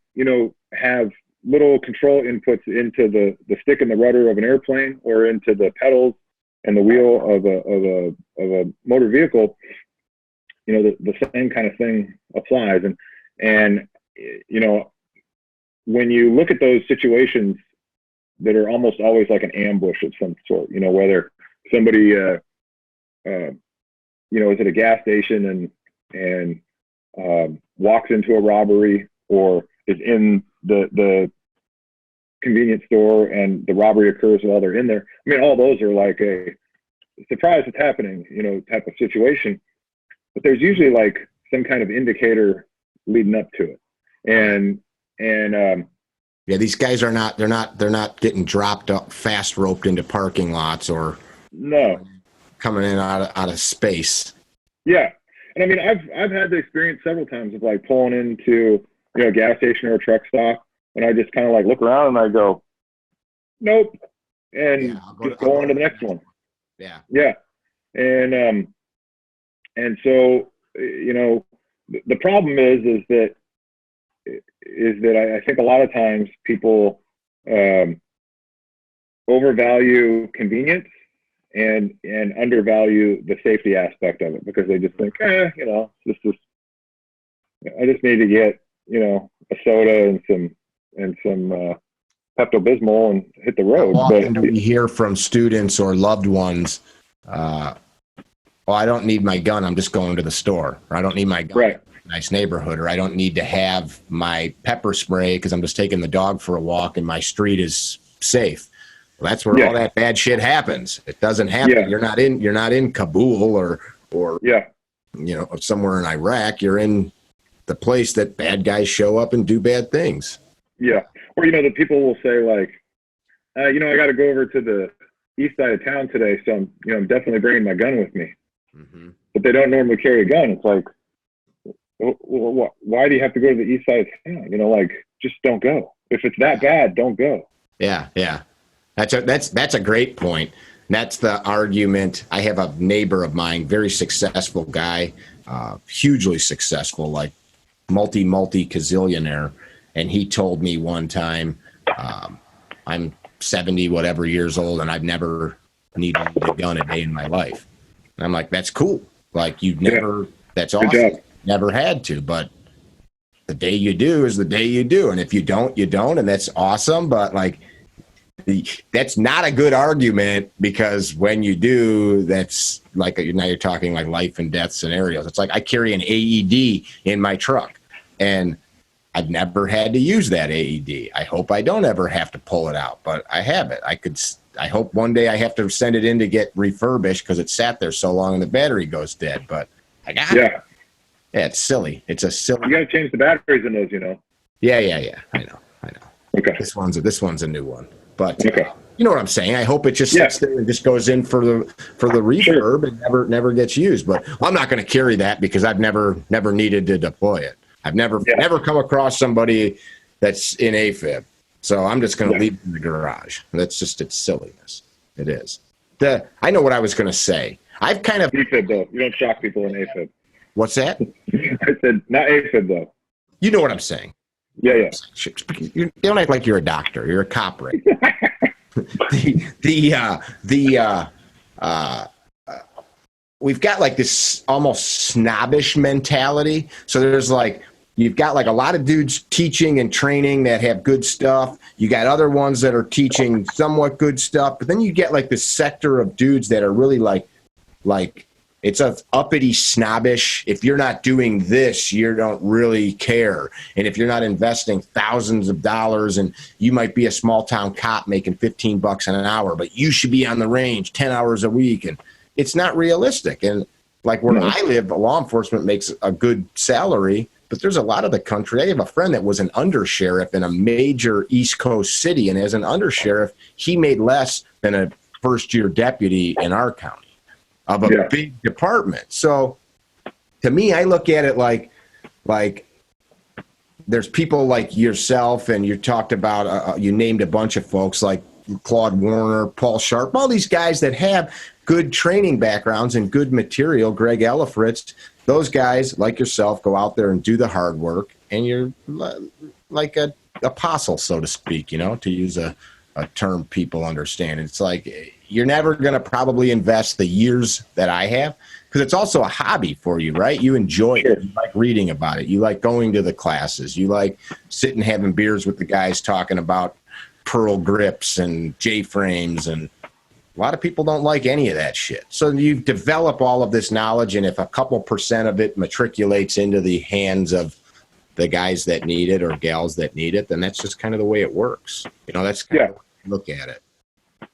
have little control inputs into the stick and the rudder of an airplane or into the pedals and the wheel of a motor vehicle, the same kind of thing applies. And when you look at those situations that are almost always like an ambush of some sort, whether somebody is at a gas station and walks into a robbery, or is in the convenience store and the robbery occurs while they're in there. I mean, all those are like a surprise it's happening, type of situation. But there's usually like some kind of indicator leading up to it. And yeah, these guys are not, they're not getting dropped up, fast roped into parking lots or no coming in out of space. Yeah. And I mean, I've had the experience several times of like pulling into, you know, a gas station or a truck stop, and I just kind of like look around and I go, nope, and just go on to the next one. Yeah. Yeah. And so, you know, the problem is that I think a lot of times people overvalue convenience and undervalue the safety aspect of it, because they just think, you know, I just need to get, you know, a soda and some Pepto-Bismol and hit the road. How often do we hear from students or loved ones, well, I don't need my gun, I'm just going to the store, or I don't need my gun, right, in a nice neighborhood, or I don't need to have my pepper spray because I'm just taking the dog for a walk and my street is safe. Well, that's where all that bad shit happens. It doesn't happen. Yeah. You're not in Kabul or yeah, you know, somewhere in Iraq. You're in the place that bad guys show up and do bad things. Yeah. Or, you know, the people will say like, you know, I got to go over to the east side of town today, so I'm definitely bringing my gun with me. Mm-hmm. But they don't normally carry a gun. It's like, well, why do you have to go to the east side of town? You know, like, just don't go. If it's that bad, don't go. Yeah, yeah. That's a great point. That's the argument. I have a neighbor of mine, very successful guy, hugely successful, like multi gazillionaire. And he told me one time, I'm 70 whatever years old, and I've never needed a gun a day in my life. And I'm like, that's cool. Like, you've never, that's awesome. Never had to, but the day you do is the day you do. And if you don't, you don't. And that's awesome. But like, that's not a good argument, because when you do, that's like, now you're talking like life and death scenarios. It's like I carry an AED in my truck and I've never had to use that AED. I hope I don't ever have to pull it out, but I have it. I hope one day I have to send it in to get refurbished because it sat there so long and the battery goes dead, but I got it. Yeah, it's silly. It's a silly. You got to change the batteries in those, you know? Yeah. I know. Okay. This one's a new one. But you know what I'm saying? I hope it just sits there and just goes in for the refurb and never gets used. But I'm not going to carry that because I've never needed to deploy it. I've never come across somebody that's in AFib. So I'm just going to leave it in the garage. That's just, it's silliness. It is. I know what I was going to say. I've kind of AFib though. You don't shock people in AFib. What's that? I said not AFib though. You know what I'm saying. Yeah. You don't act like you're a doctor. You're a cop, right? We've got like this almost snobbish mentality. So there's like, you've got like a lot of dudes teaching and training that have good stuff. You got other ones that are teaching somewhat good stuff, but then you get like this sector of dudes that are really like it's a uppity snobbish. If you're not doing this, you don't really care. And if you're not investing thousands of dollars, and you might be a small town cop making $15 an hour, but you should be on the range 10 hours a week. And it's not realistic. And like where I live, law enforcement makes a good salary, but there's a lot of the country. I have a friend that was an undersheriff in a major East Coast city. And as an undersheriff, he made less than a first-year deputy in our county of a big department. So to me, I look at it like there's people like yourself, and you talked about, you named a bunch of folks like Claude Warner, Paul Sharp, all these guys that have good training backgrounds and good material, Greg Ellifritz. Those guys like yourself go out there and do the hard work, and you're like an apostle, so to speak, you know, to use a term people understand. It's like you're never going to probably invest the years that I have, because it's also a hobby for you, right? You enjoy it. You like reading about it. You like going to the classes. You like sitting having beers with the guys talking about pearl grips and J-frames, and a lot of people don't like any of that shit. So you develop all of this knowledge, and if a couple % of it matriculates into the hands of the guys that need it or gals that need it, then that's just kind of the way it works. You know, that's kind of how I look at it.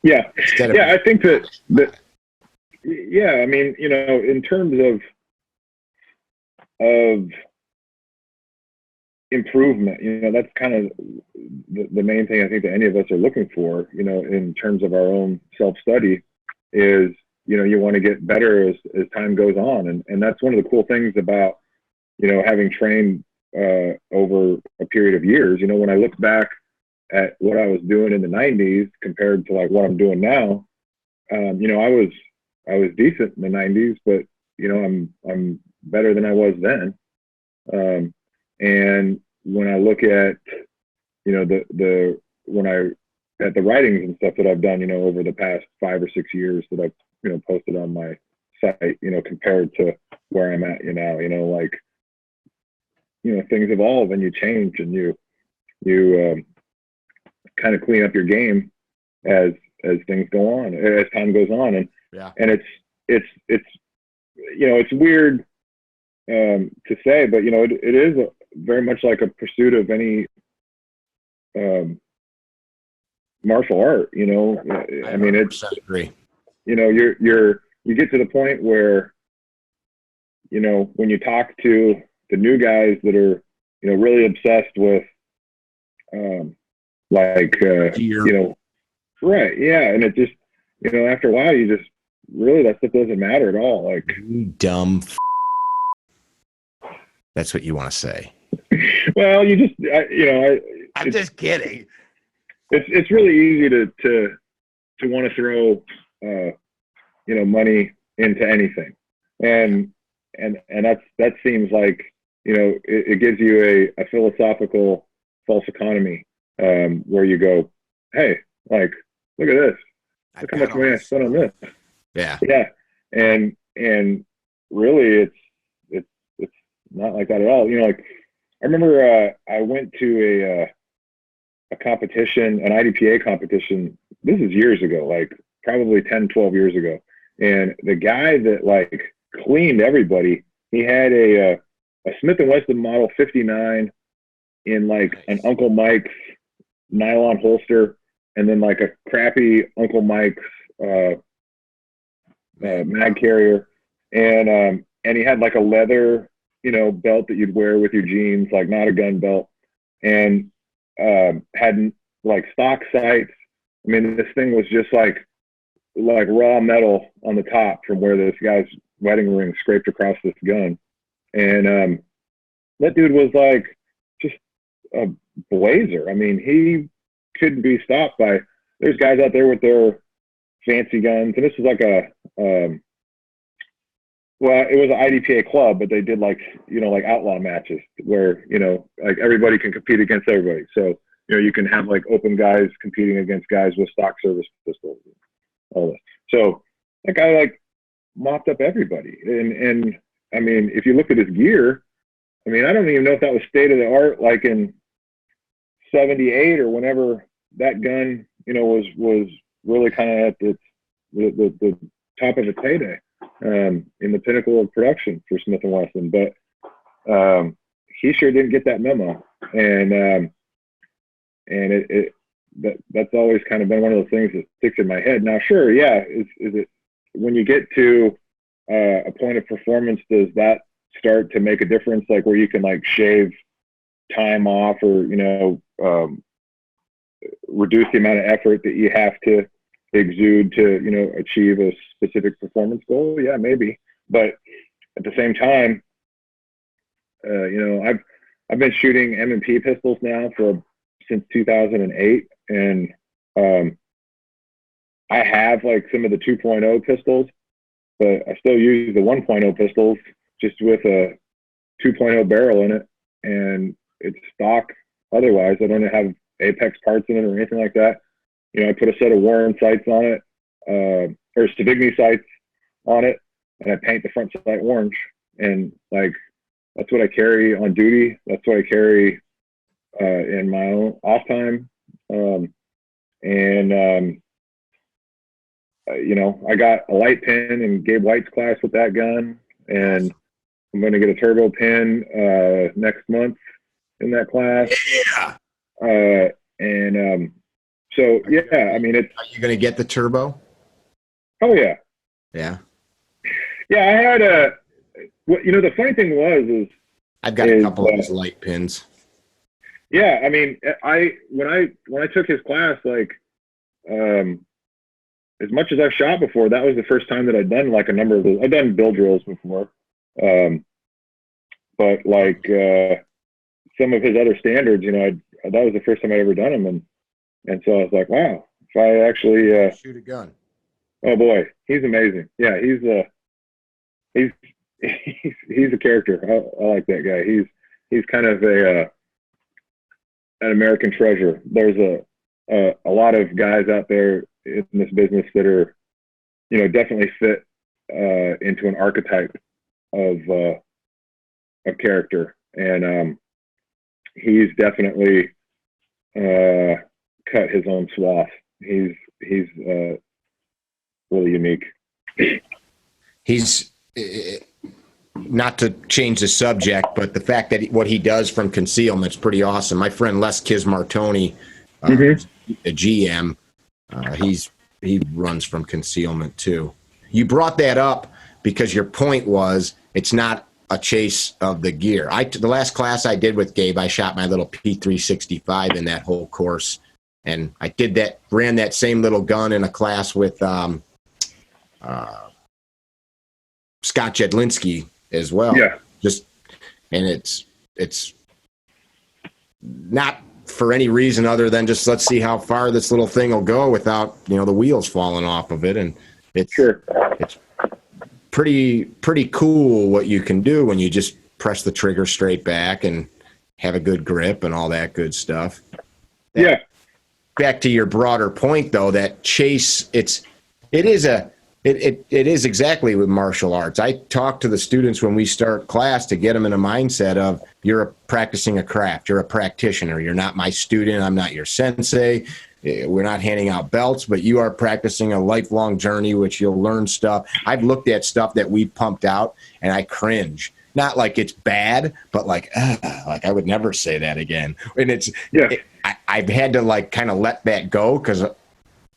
Yeah. I think that, I mean, you know, in terms of improvement, you know, that's kind of the main thing I think that any of us are looking for, you know, in terms of our own self-study, is you want to get better as time goes on. And that's one of the cool things about, having trained over a period of years. When I look back at what I was doing in the 90s compared to like what I'm doing now, I was decent in the 90s, but I'm better than I was then. And when I look at at the writings and stuff that I've done, over the past 5 or 6 years that I've posted on my site, compared to where I'm at now, things evolve and you change and you kind of clean up your game as things go on, as time goes on. And it's weird to say, but it is very much like a pursuit of any martial art. I mean, it's agree. You get to the point where when you talk to the new guys that are really obsessed with right, yeah, and it just after a while you just really, that stuff doesn't matter at all. Like, you dumb that's what you want to say. Well, you just I'm just kidding. It's really easy to want to throw money into anything, and that seems like it gives you a philosophical false economy, where you go, hey, like, look at this, look how much money I spent on this. Yeah, and really it's not like that at all. Like, I remember I went to a competition, an IDPA competition. This is years ago, like probably 10, 12 years ago. And the guy that like cleaned everybody, he had a Smith & Wesson Model 59 in like an Uncle Mike's nylon holster, and then like a crappy Uncle Mike's mag carrier. And he had like a leather, belt that you'd wear with your jeans, like not a gun belt, and had like stock sights. I mean, this thing was just like raw metal on the top from where this guy's wedding ring scraped across this gun. And that dude was like just a blazer. I mean, he couldn't be stopped by, there's guys out there with their fancy guns. And this was like well, it was an IDPA club, but they did like outlaw matches where, like everybody can compete against everybody. So, you can have like open guys competing against guys with stock service pistols, all that. So that guy like mopped up everybody. And I mean, if you look at his gear, I mean, I don't even know if that was state of the art, like in 78 or whenever that gun, was really kind of at the top of its heyday, in the pinnacle of production for Smith & Wesson. But he sure didn't get that memo. And that's always kind of been one of those things that sticks in my head. Now, sure, yeah, is it when you get to a point of performance, does that start to make a difference, like where you can like shave time off or reduce the amount of effort that you have to exude to achieve a specific performance goal? Yeah, maybe. But at the same time, I've been shooting M&P pistols now since 2008, and I have like some of the 2.0 pistols, but I still use the 1.0 pistols just with a 2.0 barrel in it, and it's stock. Otherwise, I don't have Apex parts in it or anything like that. I put a set of Warren sights on it, or Savigny sights on it, and I paint the front sight orange. And like, that's what I carry on duty. That's what I carry in my own off time. I got a light pin in Gabe White's class with that gun, and I'm going to get a turbo pin next month in that class. Yeah. So yeah, I mean, are you going to get the turbo? Oh yeah. Yeah. Yeah, I had the funny thing is I've got a couple of those light pins. Yeah, I mean, when I took his class, like, as much as I've shot before, that was the first time that I'd done like a number of those. I'd done bill drills before. But like some of his other standards, that was the first time I'd ever done them. And so I was like, wow, if I actually shoot a gun. Oh boy, he's amazing. Yeah, he's he's a character. I like that guy. He's kind of an American treasure. There's a lot of guys out there in this business that are, definitely fit into an archetype of character, and he's definitely cut his own swath. He's really unique. He's not to change the subject, but the fact that what he does from concealment's pretty awesome. My friend Les Kismartoni, a GM, he runs from concealment too. You brought that up because your point was it's not a chase of the gear. The last class I did with Gabe, I shot my little P365 in that whole course, and I ran that same little gun in a class with Scott Jedlinski as well. Yeah. And it's not for any reason other than just let's see how far this little thing will go without, the wheels falling off of it. And it's pretty cool what you can do when you just press the trigger straight back and have a good grip and all that good stuff. Yeah. Back to your broader point though, that chase, it is exactly with martial arts. I talk to the students when we start class to get them in a mindset of you're practicing a craft. You're a practitioner. You're not my student. I'm not your sensei. We're not handing out belts, but you are practicing a lifelong journey, which you'll learn stuff. I've looked at stuff that we pumped out and I cringe. Not like it's bad, but like I would never say that again. And I've had to kind of let that go because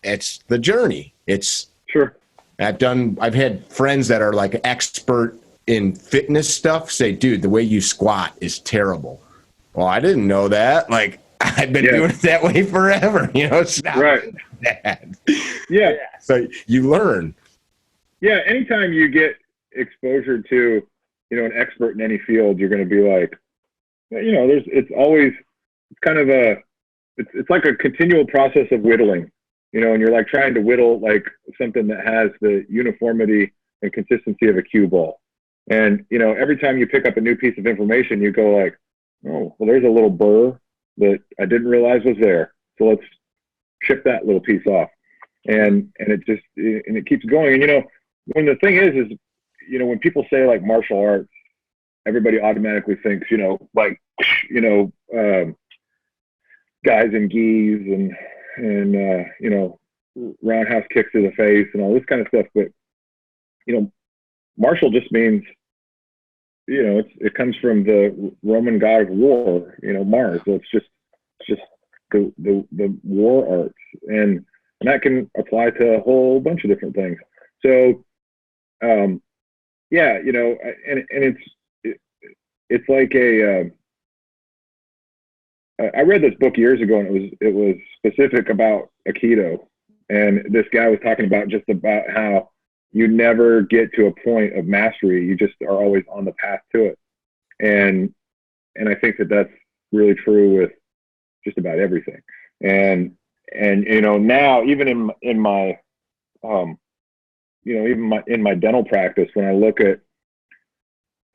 it's the journey. It's sure. I've had friends that are like expert in fitness stuff say, dude, the way you squat is terrible. Well, I didn't know that. Like I've been doing it that way forever. It's not bad. Yeah. So you learn. Yeah. Anytime you get exposure to, an expert in any field, you're going to be like, it's like a continual process of whittling. And you're like trying to whittle like something that has the uniformity and consistency of a cue ball. And, every time you pick up a new piece of information, you go like, oh, well, there's a little burr that I didn't realize was there. So let's chip that little piece off. And it keeps going. And, when the thing is, when people say like martial arts, everybody automatically thinks, guys in gis and roundhouse kicks to the face and all this kind of stuff. But, martial just means, it comes from the Roman god of war, Mars. So it's just the war arts. And that can apply to a whole bunch of different things. So, and it's like I read this book years ago, and it was specific about Aikido, and this guy was talking about just about how you never get to a point of mastery; you just are always on the path to it, and I think that that's really true with just about everything. And now even in my in my dental practice, when I look at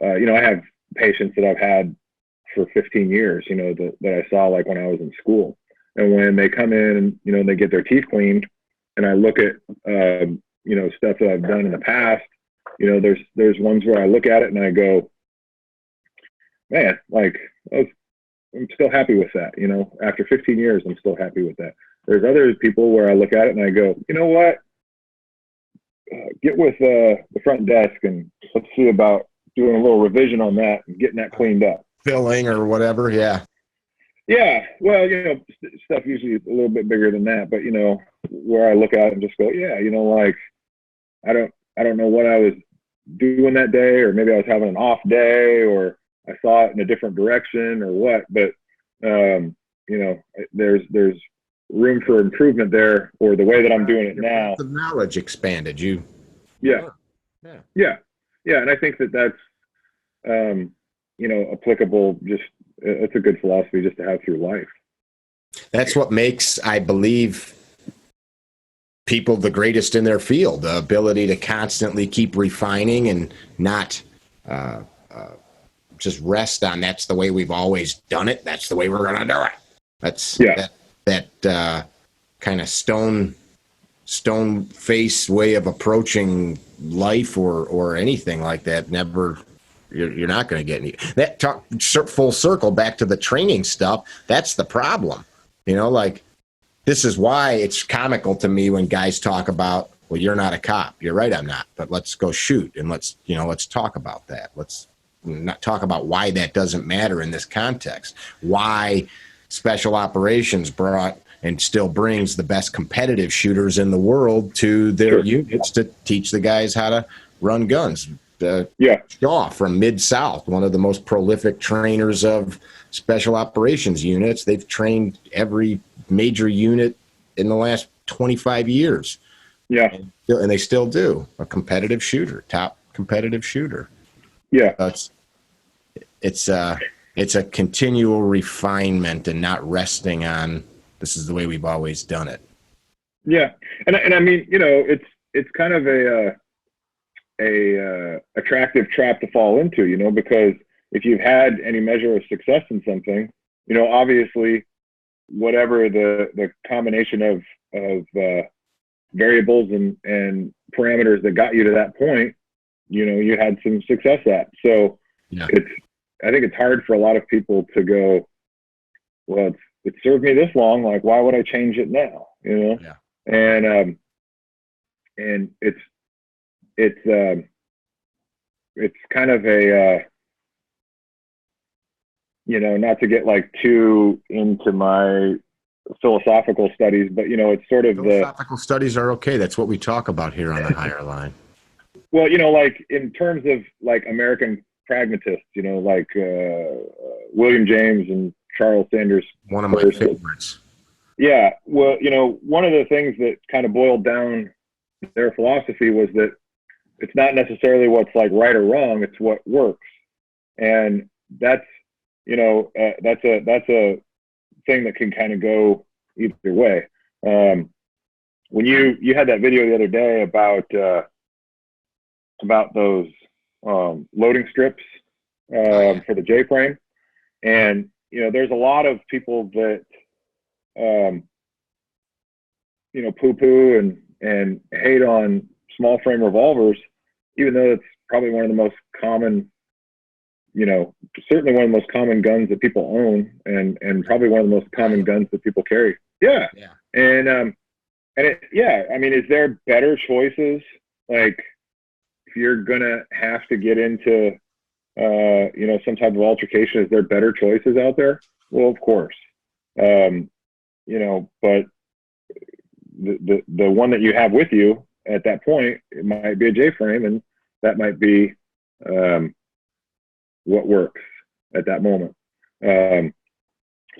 I have patients that I've had for 15 years, that I saw like when I was in school. And when they come in and, they get their teeth cleaned, and I look at, stuff that I've done in the past, there's ones where I look at it and I go, man, like, I'm still happy with that. After 15 years, I'm still happy with that. There's other people where I look at it and I go, you know what? Get with the front desk and let's see about doing a little revision on that and getting that cleaned up. Filling or whatever. Yeah. Yeah. Well, stuff usually is a little bit bigger than that, but where I look at it and just go, yeah, like I don't know what I was doing that day, or maybe I was having an off day, or I saw it in a different direction or what, but there's room for improvement there, or the way that I'm doing it now. The knowledge expanded. Yeah. And I think that that's, applicable. Just, it's a good philosophy just to have through life. That's what makes, I believe, people the greatest in their field, the ability to constantly keep refining and not just rest on that's the way we've always done it. That's the way we're going to do it. That's that kind of stone face way of approaching life or anything like that. Never, you're not going to get any. That talk full circle back to the training stuff. That's the problem. Like, this is why it's comical to me when guys talk about, well, you're not a cop. You're right, I'm not. But let's go shoot and let's talk about that. Let's not talk about why that doesn't matter in this context. Why special operations brought and still brings the best competitive shooters in the world to their units to teach the guys how to run guns. Shaw from Mid-South, one of the most prolific trainers of special operations units. They've trained every major unit in the last 25 years. Yeah. And they still do. A competitive shooter, top competitive shooter. Yeah. It's a continual refinement and not resting on this is the way we've always done it. Yeah. And I mean, it's kind of a attractive trap to fall into, because if you've had any measure of success in something, obviously whatever the combination of variables and parameters that got you to that point, you had some success at. So I think it's hard for a lot of people to go, well, it served me this long. Like, why would I change it now? Yeah. And it's kind of a, not to get like too into my philosophical studies, but it's sort of philosophical studies are okay. That's what we talk about here on the Higher Line. Well, like in terms of like American pragmatists, like William James and Charles Sanders. One of my favorites. Yeah. Well, one of the things that kind of boiled down their philosophy was that it's not necessarily what's like right or wrong, it's what works. And that's, that's a thing that can kind of go either way. When you had that video the other day about those loading strips for the J-frame, and there's a lot of people that poo-poo and hate on small frame revolvers, even though it's probably one of the most common, certainly one of the most common guns that people own, and probably one of the most common guns that people carry. Yeah. And I mean, is there better choices? Like, if you're gonna have to get into some type of altercation, is there better choices out there? Well, of course. But the one that you have with you at that point, it might be a J-frame, and that might be what works at that moment.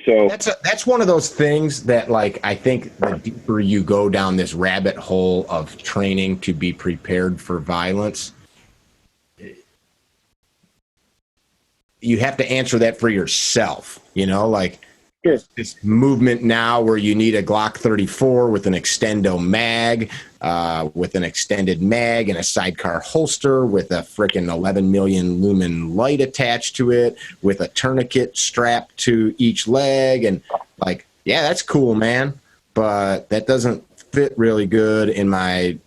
So that's one of those things that, like, I think the deeper you go down this rabbit hole of training to be prepared for violence, you have to answer that for yourself. Like, sure. This movement now where you need a Glock 34 with an extendo mag, with an extended mag and a sidecar holster with a frickin' 11 million lumen light attached to it, with a tourniquet strapped to each leg. And like, yeah, that's cool, man. But that doesn't fit really good in my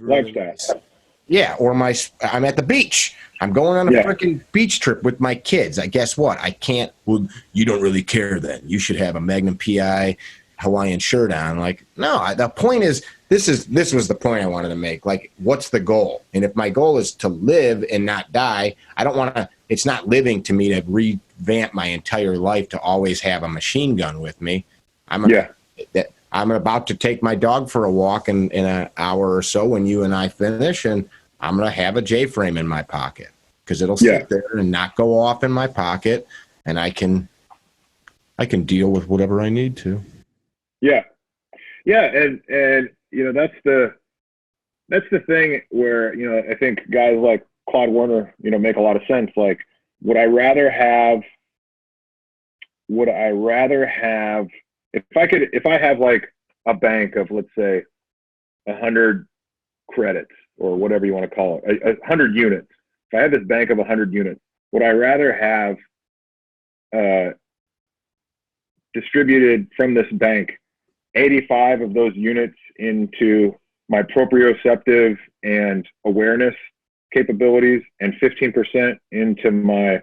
lifestyle. Yeah, or I'm at the beach. I'm going on a freaking beach trip with my kids. I guess what? I can't. Well, you don't really care then. You should have a Magnum PI Hawaiian shirt on. Like, no. The point is, this was the point I wanted to make. Like, what's the goal? And if my goal is to live and not die, I don't want to. It's not living to me to revamp my entire life to always have a machine gun with me. I'm about to take my dog for a walk in an hour or so when you and I finish, and I'm going to have a J-frame in my pocket because it'll sit there and not go off in my pocket, and I can deal with whatever I need to. Yeah. Yeah. And, that's the thing where, I think guys like Claude Warner, make a lot of sense. Like, would I rather have if I have like a bank of, let's say, 100 credits or whatever you want to call it, 100 units. If I had this bank of 100 units, would I rather have distributed from this bank 85 of those units into my proprioceptive and awareness capabilities and 15% into my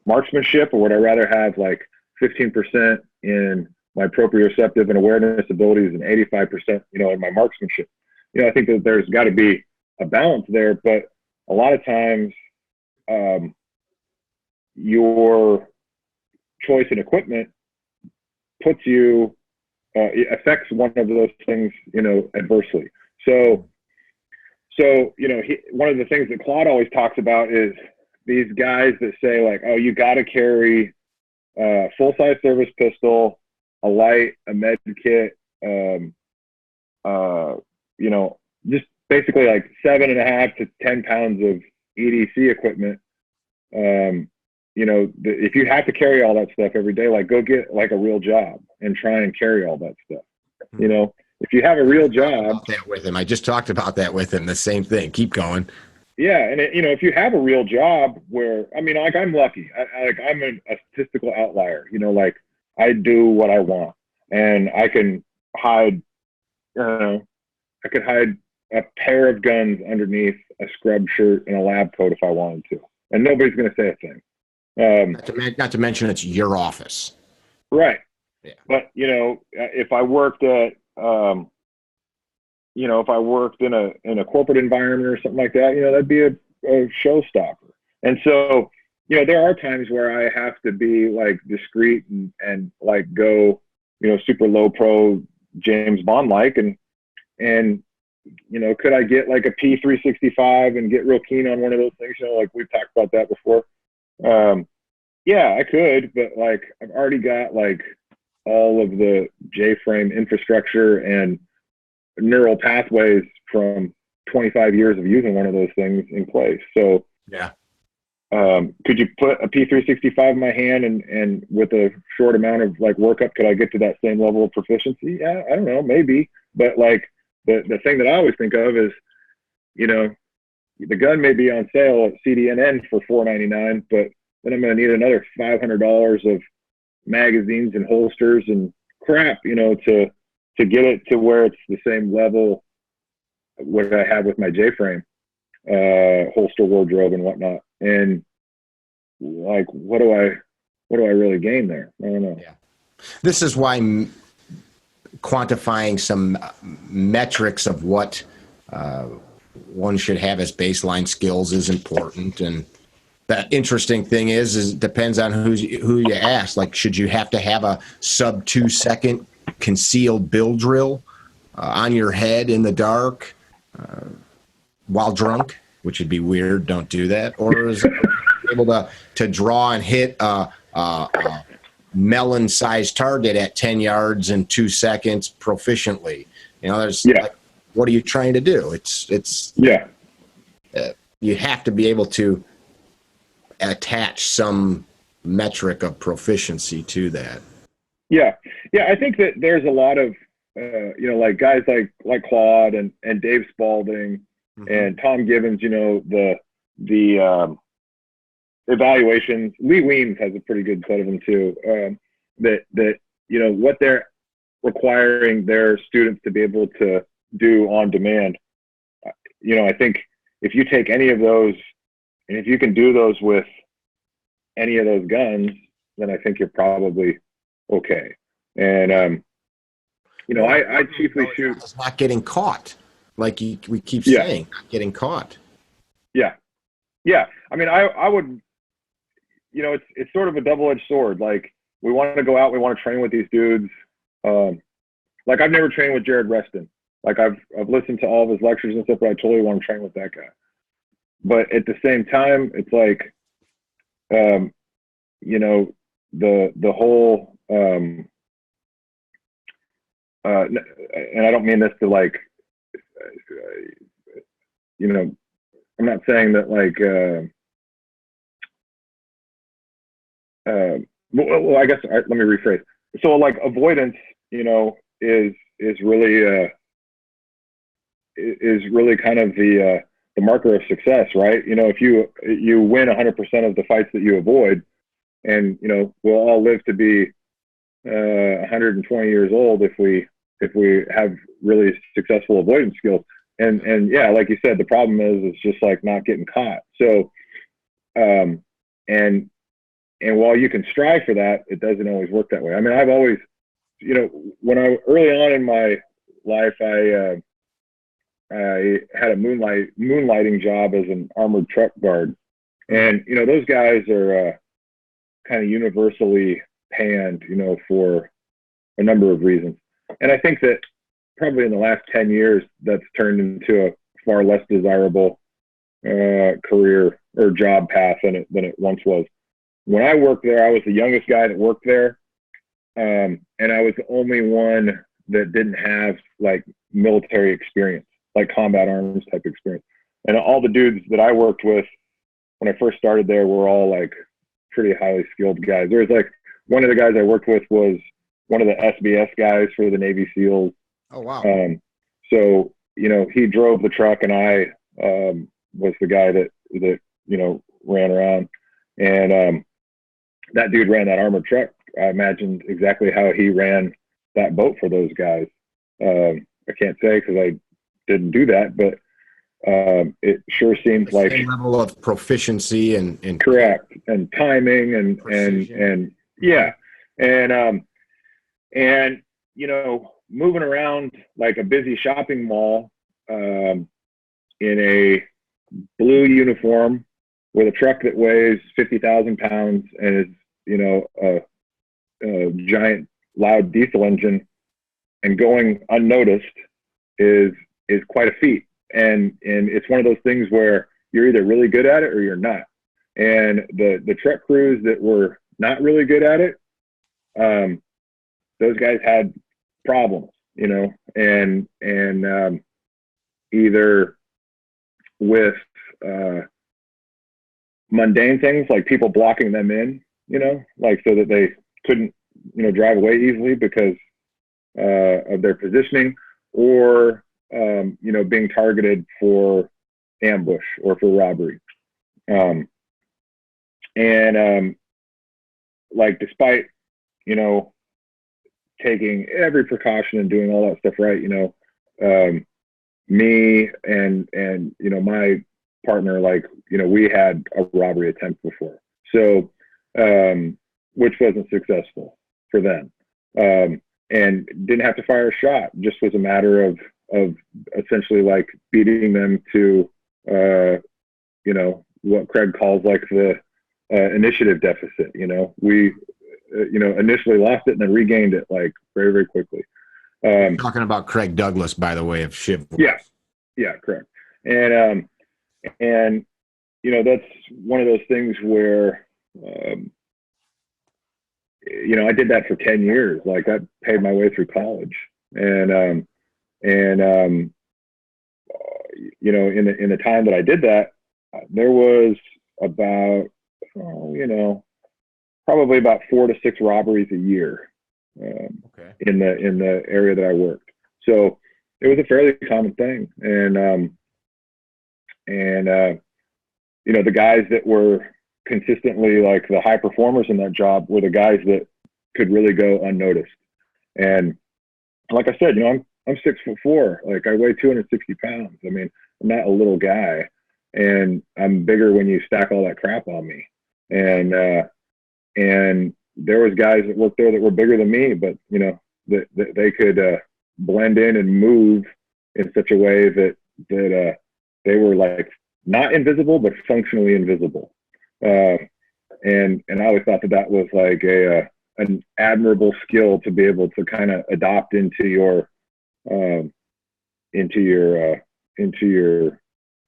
marksmanship, or would I rather have like 15% in my proprioceptive and awareness abilities and 85%, in my marksmanship? I think that there's got to be a balance there, but a lot of times, your choice in equipment puts you, it affects one of those things, adversely. So, one of the things that Claude always talks about is these guys that say like, oh, you got to carry a full-size service pistol, a light, a med kit, just basically like 7.5 to 10 pounds of EDC equipment. If you have to carry all that stuff every day, like go get like a real job and try and carry all that stuff. If you have a real job, I just talked about that with him. The same thing. Keep going. Yeah, and if you have a real job where, like I'm lucky, I'm a statistical outlier. Like I do what I want, and I can hide. I could hide a pair of guns underneath a scrub shirt and a lab coat if I wanted to, and nobody's going to say a thing. Not to mention it's your office, right? Yeah. But if I worked at if I worked in a corporate environment or something like that, that'd be a showstopper. And so, there are times where I have to be like discreet and like go, super low pro James Bond like, and could I get like a P365 and get real keen on one of those things? Like we've talked about that before. Yeah, I could, but like I've already got like all of the J-frame infrastructure and neural pathways from 25 years of using one of those things in place. So yeah. Could you put a P365 in my hand and with a short amount of like workup, could I get to that same level of proficiency? Yeah, I don't know, maybe. But like the thing that I always think of is, the gun may be on sale at CDNN for $4.99, but then I'm going to need another $500 of magazines and holsters and crap, to get it to where it's the same level what I have with my J-frame, holster wardrobe and whatnot. And like, what do I really gain there? I don't know. Yeah. This is why quantifying some metrics of what one should have as baseline skills is important. And the interesting thing is it depends on who you ask. Like, should you have to have a sub 2 second concealed bill drill on your head in the dark while drunk, which would be weird. Don't do that. Or is it able to draw and hit a melon-sized target at 10 yards in 2 seconds proficiently? There's like, what are you trying to do? It's you have to be able to attach some metric of proficiency to that. Yeah, I think that there's a lot of like guys like Claude and Dave Spalding and Tom Gibbons. The evaluations. Lee Weems has a pretty good set of them too. That what they're requiring their students to be able to do on demand. I think if you take any of those, and if you can do those with any of those guns, then I think you're probably okay. And I chiefly shoot. It's not getting caught, like we keep saying, not getting caught. Yeah. I mean, I would. It's sort of a double-edged sword. Like, we want to go out, we want to train with these dudes. Like, I've never trained with Jared Reston. Like, I've listened to all of his lectures and stuff, but I totally want to train with that guy. But at the same time, it's like, the whole, and I don't mean this to like, I'm not saying that like, well, I guess let me rephrase. So like avoidance, is really kind of the marker of success, right? If you win 100% of the fights that you avoid, and we'll all live to be 120 years old if we have really successful avoidance skills. And yeah, like you said, the problem is it's just like not getting caught. So, and while you can strive for that, it doesn't always work that way. I mean, I've always, when I early on in my life, I had a moonlighting job as an armored truck guard, and those guys are kind of universally panned, for a number of reasons. And I think that probably in the last 10 years, that's turned into a far less desirable career or job path than it once was. When I worked there, I was the youngest guy that worked there, and I was the only one that didn't have like military experience, like combat arms type experience. And all the dudes that I worked with when I first started there were all like pretty highly skilled guys. There was like one of the guys I worked with was one of the SBS guys for the Navy SEALs. Oh, wow. So, he drove the truck, and I was the guy that ran around. And that dude ran that armored truck. I imagined exactly how he ran that boat for those guys. I can't say because I didn't do that, but it sure seems The like same level of proficiency and correct, and timing and yeah, and moving around like a busy shopping mall in a blue uniform with a truck that weighs 50,000 pounds and is a giant loud diesel engine and going unnoticed is quite a feat. And it's one of those things where you're either really good at it or you're not. And the truck crews that were not really good at it, those guys had problems, and either with mundane things like people blocking them in, like so that they couldn't, drive away easily because of their positioning, or being targeted for ambush or for robbery. Like despite taking every precaution and doing all that stuff right, me and my partner, like we had a robbery attempt before, so which wasn't successful for them, and didn't have to fire a shot. Just was a matter of essentially like beating them to what Craig calls like the initiative deficit. We initially lost it and then regained it like very, very quickly. Talking about Craig Douglas, by the way, of Shiv. Yeah, correct. And that's one of those things where I did that for 10 years. Like I paid my way through college, and in the time that I did that, there was about probably about 4 to 6 robberies a year in the area that I worked. So it was a fairly common thing, and the guys that were consistently like the high performers in that job were the guys that could really go unnoticed. And like I said, I'm 6'4", like I weigh 260 pounds. I mean, I'm not a little guy, and I'm bigger when you stack all that crap on me. And there was guys that worked there that were bigger than me, but that they could blend in and move in such a way that they were like not invisible, but functionally invisible. And I always thought that was like an admirable skill to be able to kind of adopt into your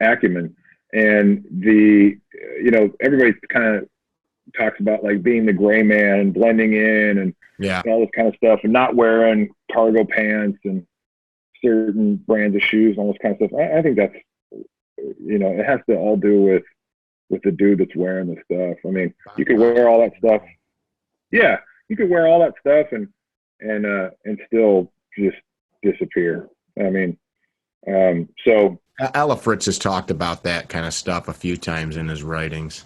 acumen. And everybody's kind of talks about like being the gray man and blending in and all this kind of stuff, and not wearing cargo pants and certain brands of shoes and all this kind of stuff. I think that's, it has to all do with the dude that's wearing the stuff. I mean, you could wear all that stuff. Yeah, you could wear all that stuff and still just disappear. I mean, so Ella Fritz has talked about that kind of stuff a few times in his writings.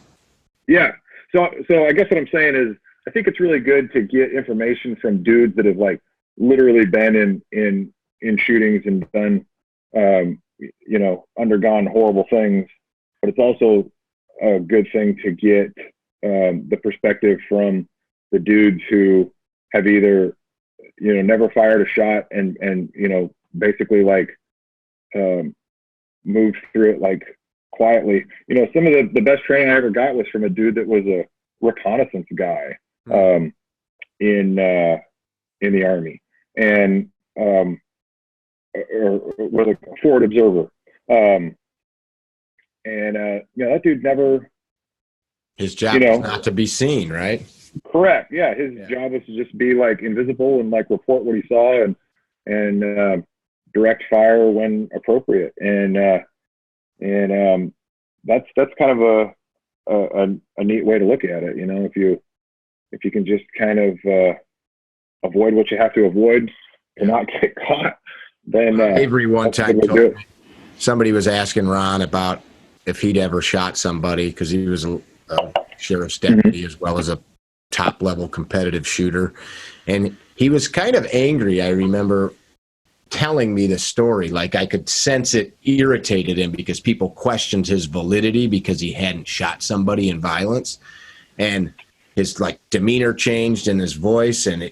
Yeah. So I guess what I'm saying is, I think it's really good to get information from dudes that have like literally been in shootings and done, undergone horrible things. But it's also a good thing to get the perspective from the dudes who have either, never fired a shot and basically like moved through it like quietly. Some of the best training I ever got was from a dude that was a reconnaissance guy in the Army, and or was a forward observer. That dude never. His job was not to be seen, right? Correct. Yeah, his job was to just be like invisible and like report what he saw and direct fire when appropriate. And that's kind of a neat way to look at it. If you can just kind of avoid what you have to avoid to not get caught, then Avery one time somebody was asking Ron about if he'd ever shot somebody, because he was a sheriff's deputy as well as a top level competitive shooter, and he was kind of angry. I remember telling me the story, like I could sense it irritated him because people questioned his validity because he hadn't shot somebody in violence, and his like demeanor changed in his voice, and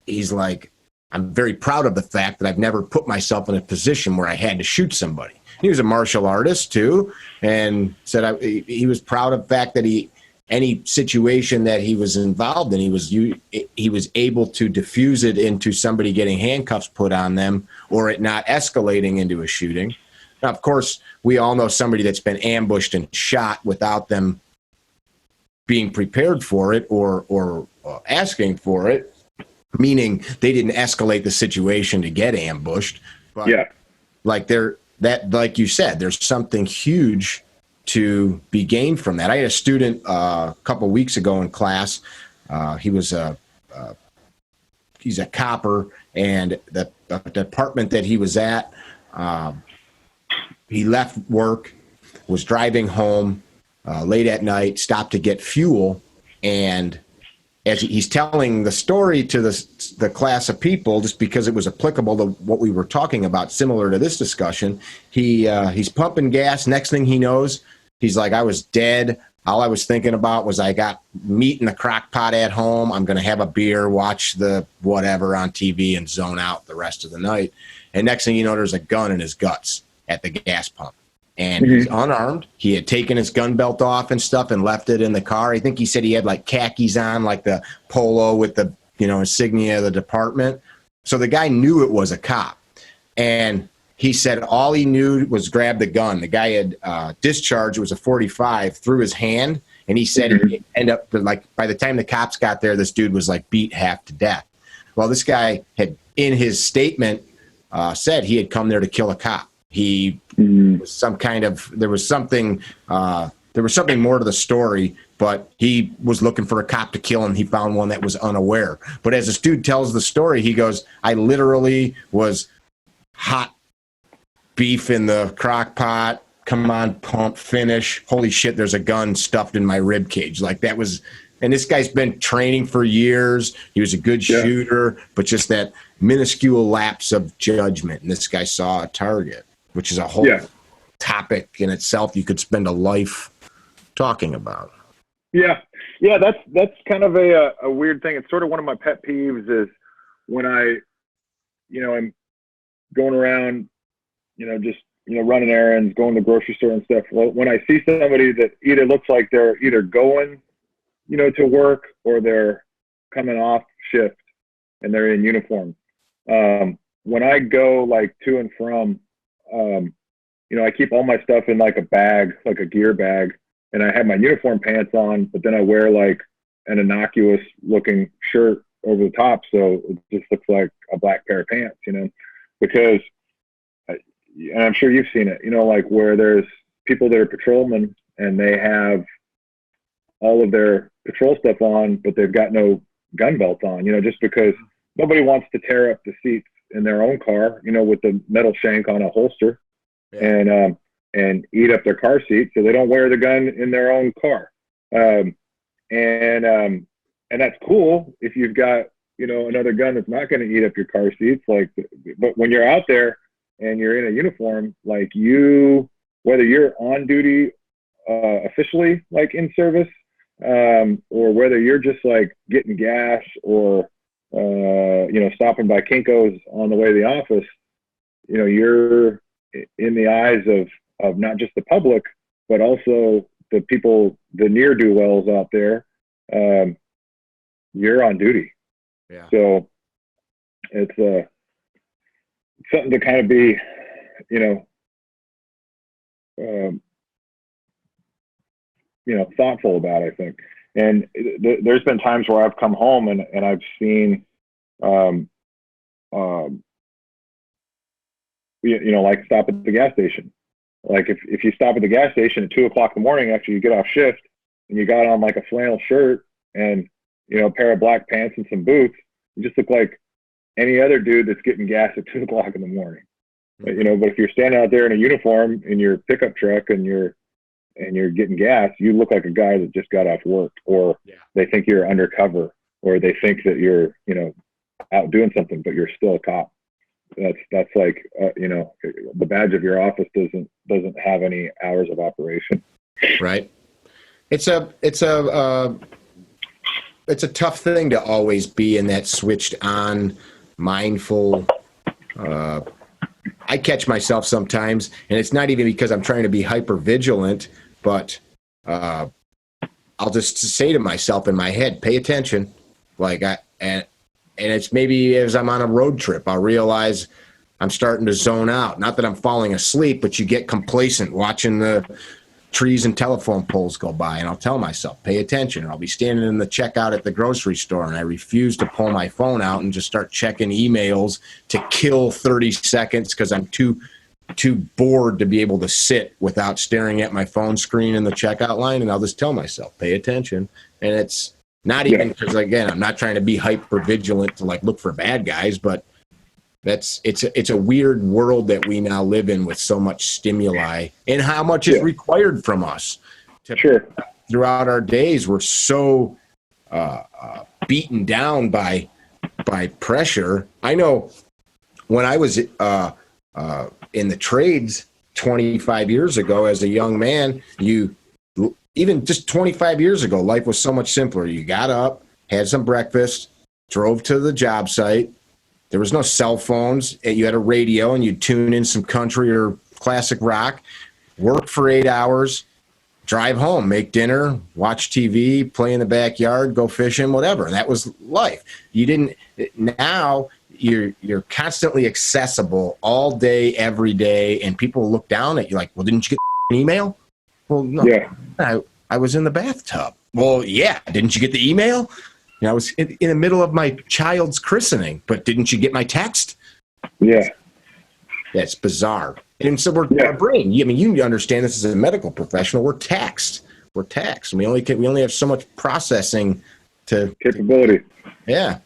he's like, I'm very proud of the fact that I've never put myself in a position where I had to shoot somebody. He was a martial artist too, and said he was proud of the fact that any situation that he was involved in, he was able to diffuse it into somebody getting handcuffs put on them or it not escalating into a shooting. Now, of course, we all know somebody that's been ambushed and shot without them being prepared for it or asking for it, meaning they didn't escalate the situation to get ambushed. But like you said, there's something huge to be gained from that. I had a student a couple of weeks ago in class. He's a copper, and the department that he was at, he left work, was driving home late at night, stopped to get fuel, and as he's telling the story to the class of people, just because it was applicable to what we were talking about, similar to this discussion, he's pumping gas. Next thing he knows, he's like, I was dead. All I was thinking about was I got meat in the crock pot at home. I'm going to have a beer, watch the whatever on TV, and zone out the rest of the night. And next thing you know, there's a gun in his guts at the gas pump. And he's unarmed. He had taken his gun belt off and stuff and left it in the car. I think he said he had like khakis on, like the polo with the insignia of the department. So the guy knew it was a cop. And he said all he knew was grab the gun. The guy had discharged. It was a .45 through his hand. And he said he ended up, like, by the time the cops got there, this dude was like beat half to death. Well, this guy had, in his statement, said he had come there to kill a cop. He was there was something more to the story, but he was looking for a cop to kill, and he found one that was unaware. But as this dude tells the story, he goes, I literally was hot beef in the crock pot. Come on, pump, finish. Holy shit, there's a gun stuffed in my rib cage. Like that was, and this guy's been training for years. He was a good shooter, but just that minuscule lapse of judgment. And this guy saw a target, which is a whole topic in itself you could spend a life talking about. Yeah, that's kind of a weird thing. It's sort of one of my pet peeves is when I'm going around, just running errands, going to the grocery store and stuff. When I see somebody that either looks like they're either going, to work or they're coming off shift and they're in uniform. When I go like to and from, I keep all my stuff in like a bag, like a gear bag. and I have my uniform pants on, but then I wear like an innocuous looking shirt over the top, so it just looks like a black pair of pants, because, and I'm sure you've seen it, like where there's people that are patrolmen and they have all of their patrol stuff on, but they've got no gun belts on, just because nobody wants to tear up the seats in their own car, with the metal shank on a holster, and eat up their car seat, so they don't wear the gun in their own car. And that's cool if you've got, another gun that's not going to eat up your car seats. But when you're out there and you're in a uniform, like whether you're on duty officially, like in service, or whether you're just like getting gas or, stopping by Kinko's on the way to the office, you're in the eyes of not just the public, but also the people, the ne'er-do-wells out there. You're on duty. Yeah. So it's something to kind of be, thoughtful about, I think. And there's been times where I've come home and I've seen, like stop at the gas station. Like if you stop at the gas station at 2:00 in the morning after you get off shift and you got on like a flannel shirt and, a pair of black pants and some boots, you just look like any other dude that's getting gas at 2:00 in the morning. Mm-hmm. But if you're standing out there in a uniform in your pickup truck and you're getting gas, you look like a guy that just got off work, or they think you're undercover, or they think that you're, out doing something, but you're still a cop. That's like, the badge of your office doesn't have any hours of operation. Right. It's a tough thing to always be in that switched on, mindful. I catch myself sometimes, and it's not even because I'm trying to be hyper vigilant, but I'll just say to myself in my head, pay attention. And it's maybe as I'm on a road trip, I'll realize I'm starting to zone out. Not that I'm falling asleep, but you get complacent watching the trees and telephone poles go by, and I'll tell myself, pay attention. I'll be standing in the checkout at the grocery store, and I refuse to pull my phone out and just start checking emails to kill 30 seconds because I'm too bored to be able to sit without staring at my phone screen in the checkout line. And I'll just tell myself, pay attention. And it's not even because, again, I'm not trying to be hyper vigilant to like look for bad guys, but it's a weird world that we now live in with so much stimuli and how much is required from us. Throughout our days, we're so beaten down by pressure. I know when I was in the trades 25 years ago as a young man, even just 25 years ago, life was so much simpler. You got up, had some breakfast, drove to the job site. There was no cell phones. You had a radio, and you'd tune in some country or classic rock, work for 8 hours, drive home, make dinner, watch TV, play in the backyard, go fishing, whatever. That was life. Now you're constantly accessible all day, every day, and people look down at you like, well, didn't you get an email? Well, no, I was in the bathtub. Well, yeah, didn't you get the email? I was in the middle of my child's christening, but didn't you get my text? Yeah. That's bizarre. And so our brain, you understand this as a medical professional, we're taxed. We only have so much processing capability. Yeah.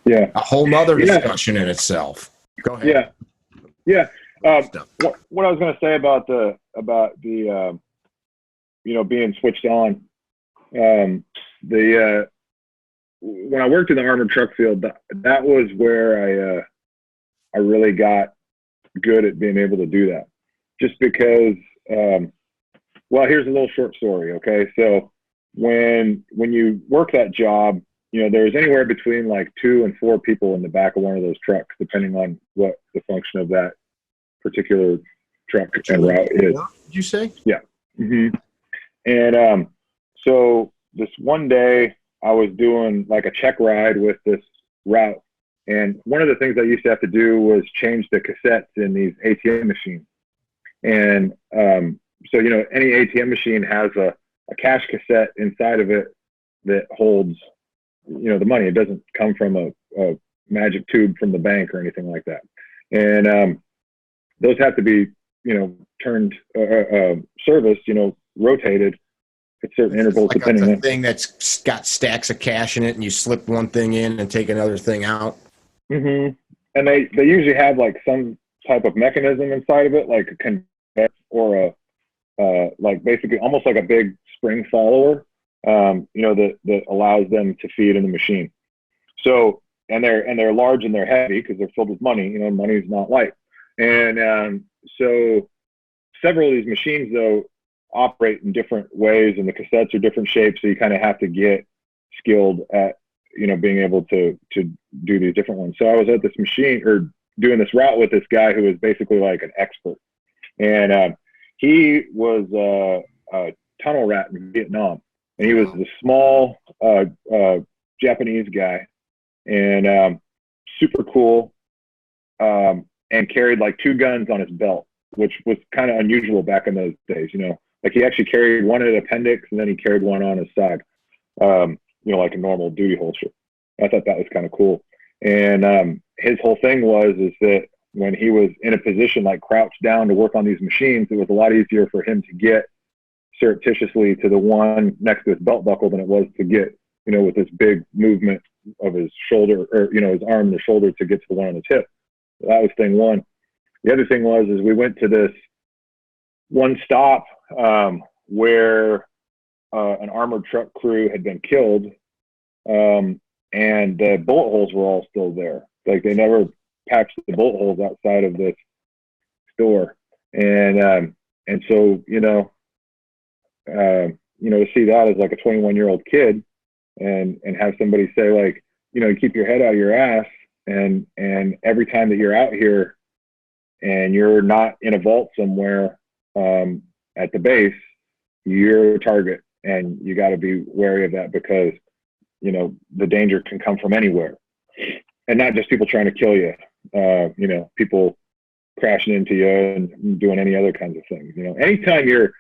Yeah. A whole nother discussion in itself. Go ahead. Yeah. What I was going to say about the being switched on, when I worked in the armored truck field, that was where I really got good at being able to do that. Just because, here's a little short story. Okay, so when you work that job, there's anywhere between like 2 and 4 people in the back of one of those trucks, depending on what the function of that particular truck and route is. Did you say? Yeah. Mm-hmm. And so this one day, I was doing like a check ride with this route. And one of the things I used to have to do was change the cassettes in these ATM machines. And so, any ATM machine has a a cash cassette inside of it that holds, the money. It doesn't come from a magic tube from the bank or anything like that. And those have to be, turned, serviced, rotated at certain intervals, like depending a on thing that's got stacks of cash in it, and you slip one thing in and take another thing out. Mm-hmm. And they usually have like some type of mechanism inside of it, like a conveyor or like basically almost like a big spring follower, that allows them to feed in the machine. So, and they're large and they're heavy because they're filled with money. Money is not light. And so several of these machines though operate in different ways, and the cassettes are different shapes. So you kind of have to get skilled at, being able to do these different ones. So I was at this machine or doing this route with this guy who was basically like an expert. And he was a tunnel rat in Vietnam, and he was a small Japanese guy, and super cool, and carried like 2 guns on his belt, which was kind of unusual back in those days. Like he actually carried one in an appendix, and then he carried one on his side, like a normal duty holster. I thought that was kind of cool. And his whole thing is that when he was in a position like crouched down to work on these machines, it was a lot easier for him to get surreptitiously to the one next to his belt buckle than it was to get, with this big movement of his shoulder or, his arm and the shoulder to get to the one on his hip. So that was thing one. The other thing is we went to this one stop where an armored truck crew had been killed, and the bullet holes were all still there. Like they never patched the bullet holes outside of this store, and so to see that as like a 21-year-old kid, and have somebody say like, keep your head out of your ass, and every time that you're out here and you're not in a vault somewhere at the base, you're a target, and you got to be wary of that because the danger can come from anywhere, and not just people trying to kill you. People crashing into you and doing any other kinds of things. Anytime you're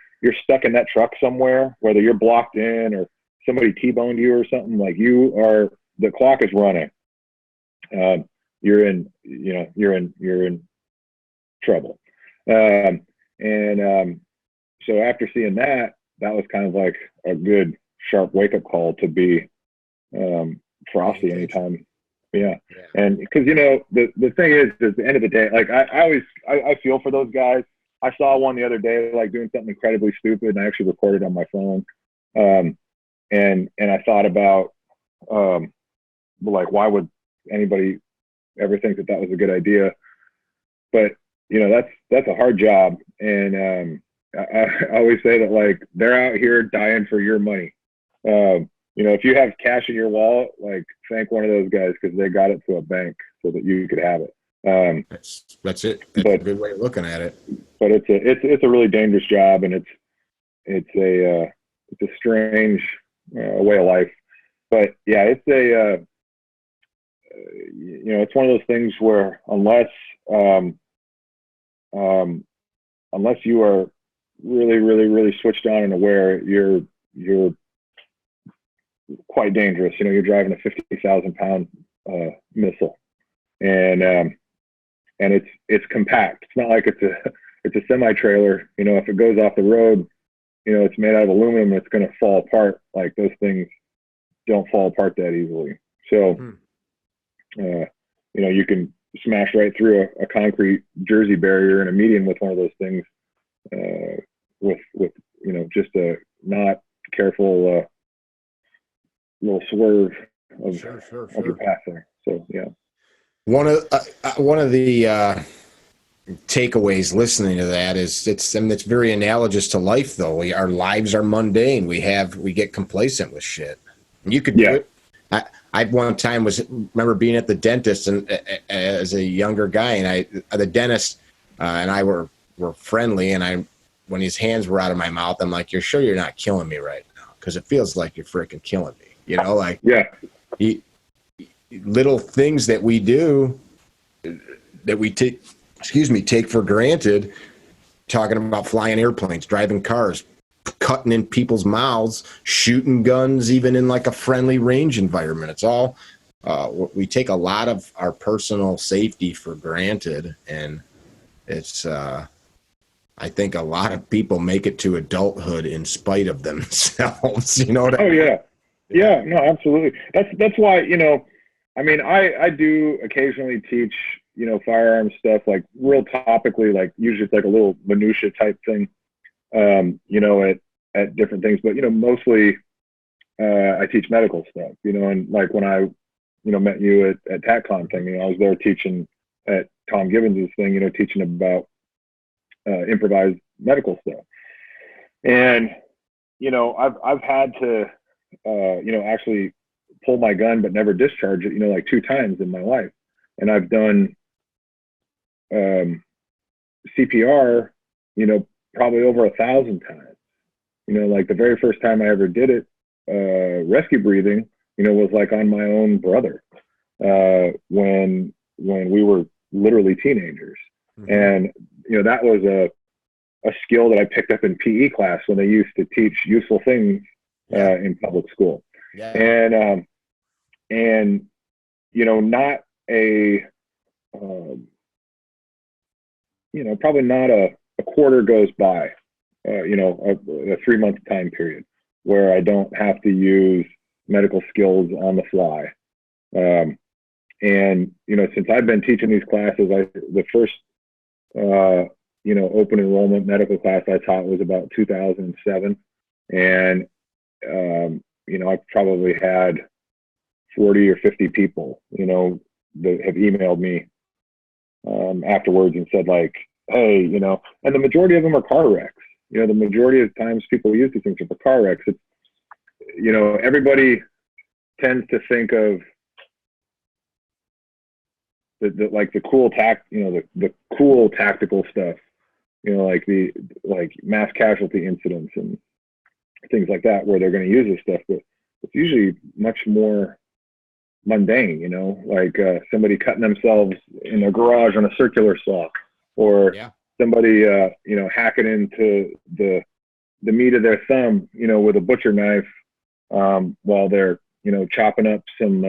stuck in that truck somewhere, whether you're blocked in or somebody T-boned you or something, like the clock is running. You're in trouble. So after seeing that was kind of like a good sharp wake up call to be frosty anytime. Yeah. And because, the thing is, at the end of the day, like I feel for those guys. I saw one the other day, like doing something incredibly stupid, and I actually recorded on my phone. And I thought about, like, why would anybody ever think that was a good idea? But, that's a hard job. And I always say that, like, they're out here dying for your money. If you have cash in your wallet, like, thank one of those guys because they got it to a bank so that you could have it. That's it. That's a good way of looking at it. But it's a really dangerous job, and it's a strange way of life. But yeah, it's it's one of those things where unless you are really, really, really switched on and aware, you're quite dangerous. You're driving a 50,000-pound missile, and it's compact. It's not like it's a semi-trailer. If it goes off the road, it's made out of aluminum. It's going to fall apart. Like, those things don't fall apart that easily. So, you can smash right through a concrete Jersey barrier in a median with one of those things, with just a not careful little swerve of your path there. So yeah. One of the takeaways listening to that is it's very analogous to life, though. Our lives are mundane. We get complacent with shit. And you could do it. I one time remember being at the dentist, and as a younger guy, and the dentist and I were friendly, and when his hands were out of my mouth, I'm like, "You're sure you're not killing me right now? Because it feels like you're freaking killing me." Like, little things that we do that we take for granted, talking about flying airplanes, driving cars, cutting in people's mouths, shooting guns, even in like a friendly range environment. It's all, we take a lot of our personal safety for granted. And it's, I think a lot of people make it to adulthood in spite of themselves. You know what I mean? Yeah. Yeah, no, absolutely. That's why, I mean, I do occasionally teach, firearms stuff, like real topically, like usually it's like a little minutia type thing, at different things. But, mostly I teach medical stuff, and like when I, met you at TACCON thing, I was there teaching at Tom Gibbons's thing, teaching about improvised medical stuff. And, I've had to, actually pull my gun but never discharge it, like 2 times in my life. And I've done CPR, probably over 1,000 times. Like the very first time I ever did it, rescue breathing, was like on my own brother when we were literally teenagers. Mm-hmm. And, that was a skill that I picked up in PE class when they used to teach useful things in public school. Yeah. And not a, probably not a quarter goes by, a 3-month time period where I don't have to use medical skills on the fly. And, since I've been teaching these classes, the first, open enrollment medical class I taught was about 2007. And, I've probably had 40 or 50 people, that have emailed me afterwards and said like, hey, and the majority of them are car wrecks. The majority of times people use these things for car wrecks. It's, everybody tends to think of the cool the cool tactical stuff, like mass casualty incidents and things like that, where they're going to use this stuff, but it's usually much more mundane, like somebody cutting themselves in their garage on a circular saw, or somebody, hacking into the meat of their thumb, with a butcher knife, while they're, chopping up some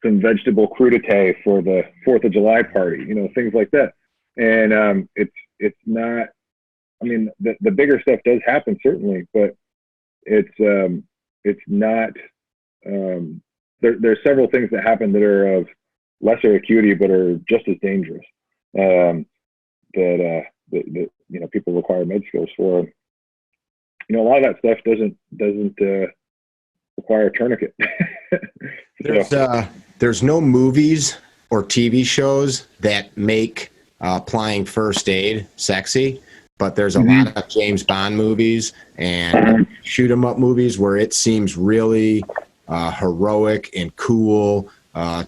vegetable crudité for the 4th of July party, things like that. And it's not, I mean, the bigger stuff does happen certainly, but it's not, there's several things that happen that are of lesser acuity but are just as dangerous, that people require med skills for. A lot of that stuff doesn't require a tourniquet. There's no movies or TV shows that make applying first aid sexy, but there's a lot of James Bond movies and shoot 'em up movies where it seems really heroic and cool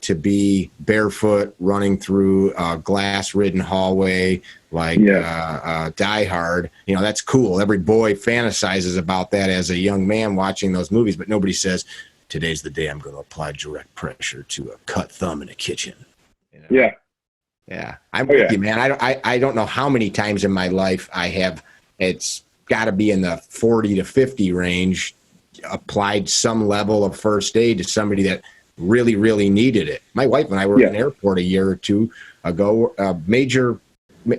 to be barefoot running through a glass-ridden hallway like Die Hard. That's cool. Every boy fantasizes about that as a young man watching those movies, but nobody says, today's the day I'm going to apply direct pressure to a cut thumb in a kitchen. Yeah. Yeah. I'm with you, man. I don't know how many times in my life I have, it's got to be in the 40 to 50 range, applied some level of first aid to somebody that really, really needed it. My wife and I were in an airport a year or two ago, Major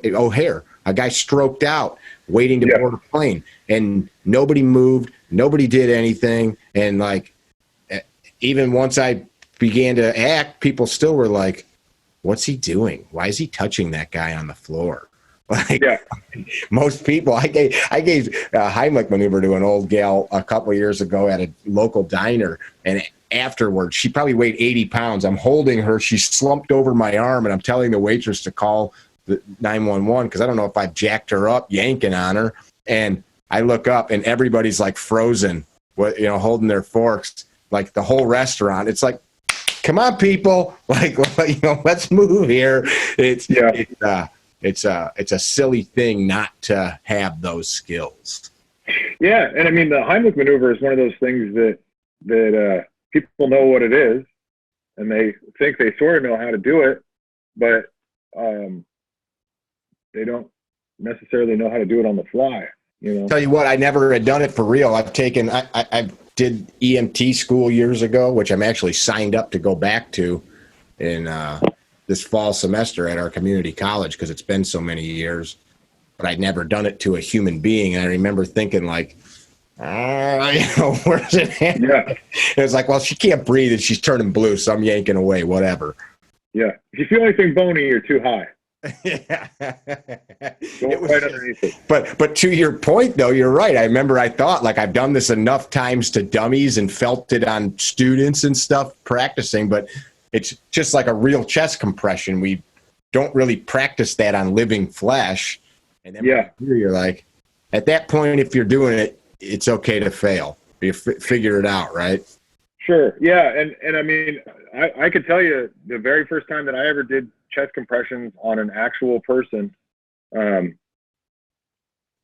O'Hare, a guy stroked out waiting to board a plane, and nobody moved, nobody did anything. And like, even once I began to act, people still were like, what's he doing? Why is he touching that guy on the floor? Like most people, I gave a Heimlich maneuver to an old gal a couple of years ago at a local diner, and afterwards, she probably weighed 80 pounds. I'm holding her. She's slumped over my arm, and I'm telling the waitress to call the 911 because I don't know if I've jacked her up, yanking on her. And I look up, and everybody's like frozen, holding their forks, like the whole restaurant. It's like, come on, people! Like, let's move here. It's a silly thing not to have those skills. Yeah, and I mean the Heimlich maneuver is one of those things that people know what it is, and they think they sort of know how to do it, but they don't necessarily know how to do it on the fly. you know? Tell you what, I never had done it for real. I did EMT school years ago, which I'm actually signed up to go back to in this fall semester at our community college because it's been so many years. But I'd never done it to a human being. And I remember thinking like, where's it at? Yeah. It was like, well, she can't breathe and she's turning blue, so I'm yanking away, whatever. Yeah. If you feel anything bony, you're too high. Yeah. Go right underneath it. But to your point, though, you're right. I remember I thought like I've done this enough times to dummies and felt it on students and stuff practicing, but it's just like a real chest compression. We don't really practice that on living flesh. And then you're like, at that point, if you're doing it, it's okay to fail. You figure it out, right? Sure. Yeah. And I mean, I could tell you the very first time that I ever did chest compressions on an actual person